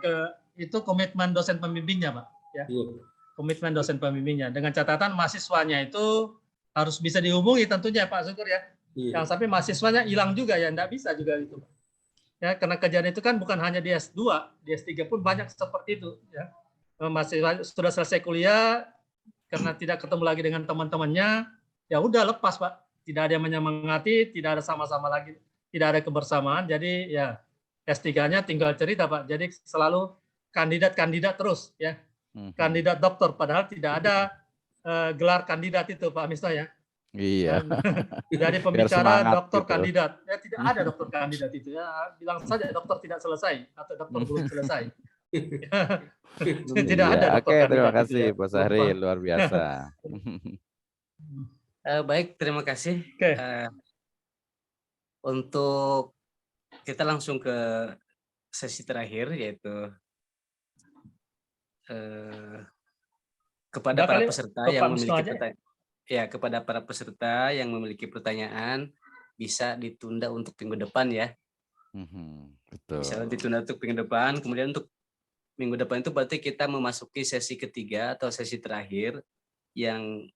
itu komitmen dosen pembimbingnya Pak ya. Komitmen dosen pembimbingnya dengan catatan mahasiswanya itu harus bisa dihubungi tentunya Pak Syukur ya. Yang sampai mahasiswanya hilang juga ya, enggak bisa juga itu. Ya, karena kejadian itu kan bukan hanya di S2, di S3 pun banyak seperti itu ya. Mahasiswa sudah selesai kuliah karena tidak ketemu lagi dengan teman-temannya, ya udah lepas Pak. Tidak ada yang menyemangati, tidak ada sama-sama lagi, tidak ada kebersamaan. Jadi ya S3-nya tinggal cerita Pak. Jadi selalu kandidat terus ya. Mhm. Kandidat doktor padahal tidak ada gelar kandidat itu Pak Misto ya. Iya. Dari Biar pembicara semangat dokter gitu. kandidat. Ya tidak ada dokter kandidat itu ya. Bilang saja dokter tidak selesai atau dokter belum selesai. Tidak Iya, ada dokter oke, terima kandidat itu kasih ya. Pak Sahril, luar biasa. Baik, terima kasih. Oke. Untuk kita langsung ke sesi terakhir, yaitu kepada Udah para kali, peserta ke yang Pak Misno memiliki aja. pertanyaan. Ya, kepada para peserta yang memiliki pertanyaan bisa ditunda untuk minggu depan ya. Betul. Bisa ditunda untuk minggu depan. Kemudian untuk minggu depan itu berarti kita memasuki sesi ketiga atau sesi terakhir yang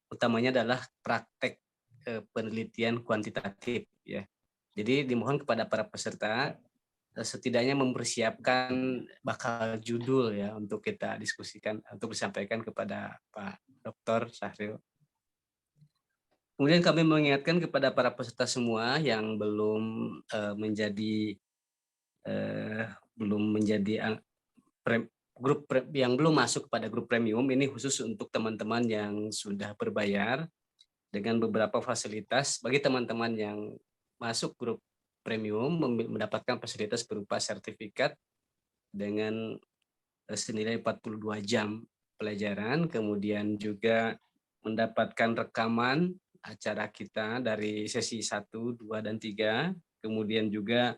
utamanya adalah praktek penelitian kuantitatif ya. Jadi dimohon kepada para peserta setidaknya mempersiapkan bakal judul ya untuk kita diskusikan, untuk disampaikan kepada Pak Dr. Sahril. Kemudian kami mengingatkan kepada para peserta semua yang belum menjadi grup yang belum masuk kepada grup premium, ini khusus untuk teman-teman yang sudah berbayar dengan beberapa fasilitas. Bagi teman-teman yang masuk grup premium mendapatkan fasilitas berupa sertifikat dengan senilai 42 jam pelajaran, kemudian juga mendapatkan rekaman acara kita dari sesi 1, 2, dan 3, kemudian juga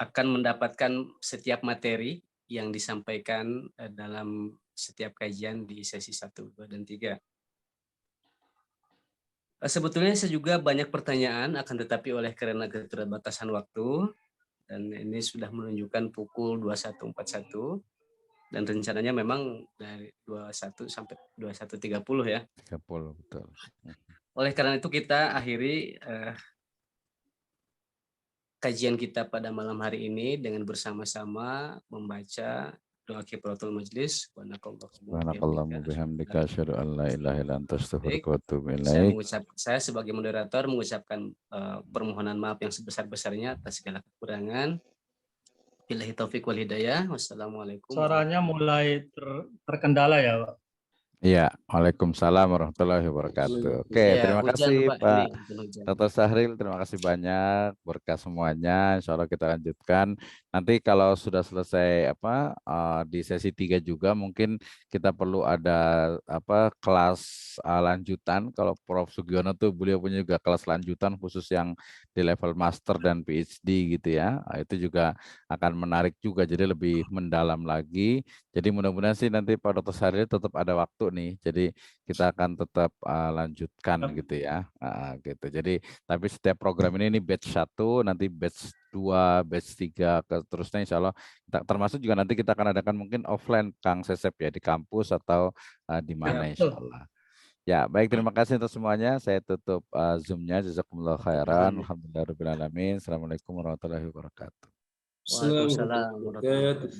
akan mendapatkan setiap materi yang disampaikan dalam setiap kajian di sesi 1, 2, dan 3. Sebetulnya saya juga banyak pertanyaan, akan tetapi oleh karena keterbatasan waktu, dan ini sudah menunjukkan pukul 21.41, dan rencananya memang dari 21 sampai 21.30 ya. 30, betul. Oleh karena itu kita akhiri kajian kita pada malam hari ini dengan bersama-sama membaca doa kifaratul majlis. Subhanakallahumma bihamdika asyhadu an la ilaha illa anta astaghfiruka wa atubu ilaik. Saya sebagai moderator mengucapkan permohonan maaf yang sebesar-besarnya atas segala kekurangan. Billahi taufik wal hidayah. Wassalamualaikum. Suaranya mulai terkendala ya Pak. Iya, waalaikumsalam warahmatullahi wabarakatuh. Oke, Ya, terima hujan, kasih Pak. Pak Ini hujan. Dr. Sahril, terima kasih banyak, berkah semuanya. Insya Allah kita lanjutkan. Nanti kalau sudah selesai di sesi 3 juga mungkin kita perlu ada kelas lanjutan. Kalau Prof. Sugiono tuh beliau punya juga kelas lanjutan khusus yang di level master dan PhD gitu ya. Itu juga akan menarik juga, jadi lebih mendalam lagi. Jadi mudah-mudahan sih nanti Pak Dr. Sahril tetap ada waktu nih. Jadi kita akan tetap lanjutkan gitu ya. Gitu. Jadi tapi setiap program ini batch 1, nanti batch 2, batch 3 terusnya insya Allah. Termasuk juga nanti kita akan adakan mungkin offline Kang Sesep ya, di kampus atau di mana insya Allah. Ya, baik, terima kasih untuk semuanya. Saya tutup Zoom-nya. Jazakumullah khairan. Alhamdulillahirabbil alamin. Assalamualaikum warahmatullahi wabarakatuh. Waalaikumsalam warahmatullahi wabarakatuh.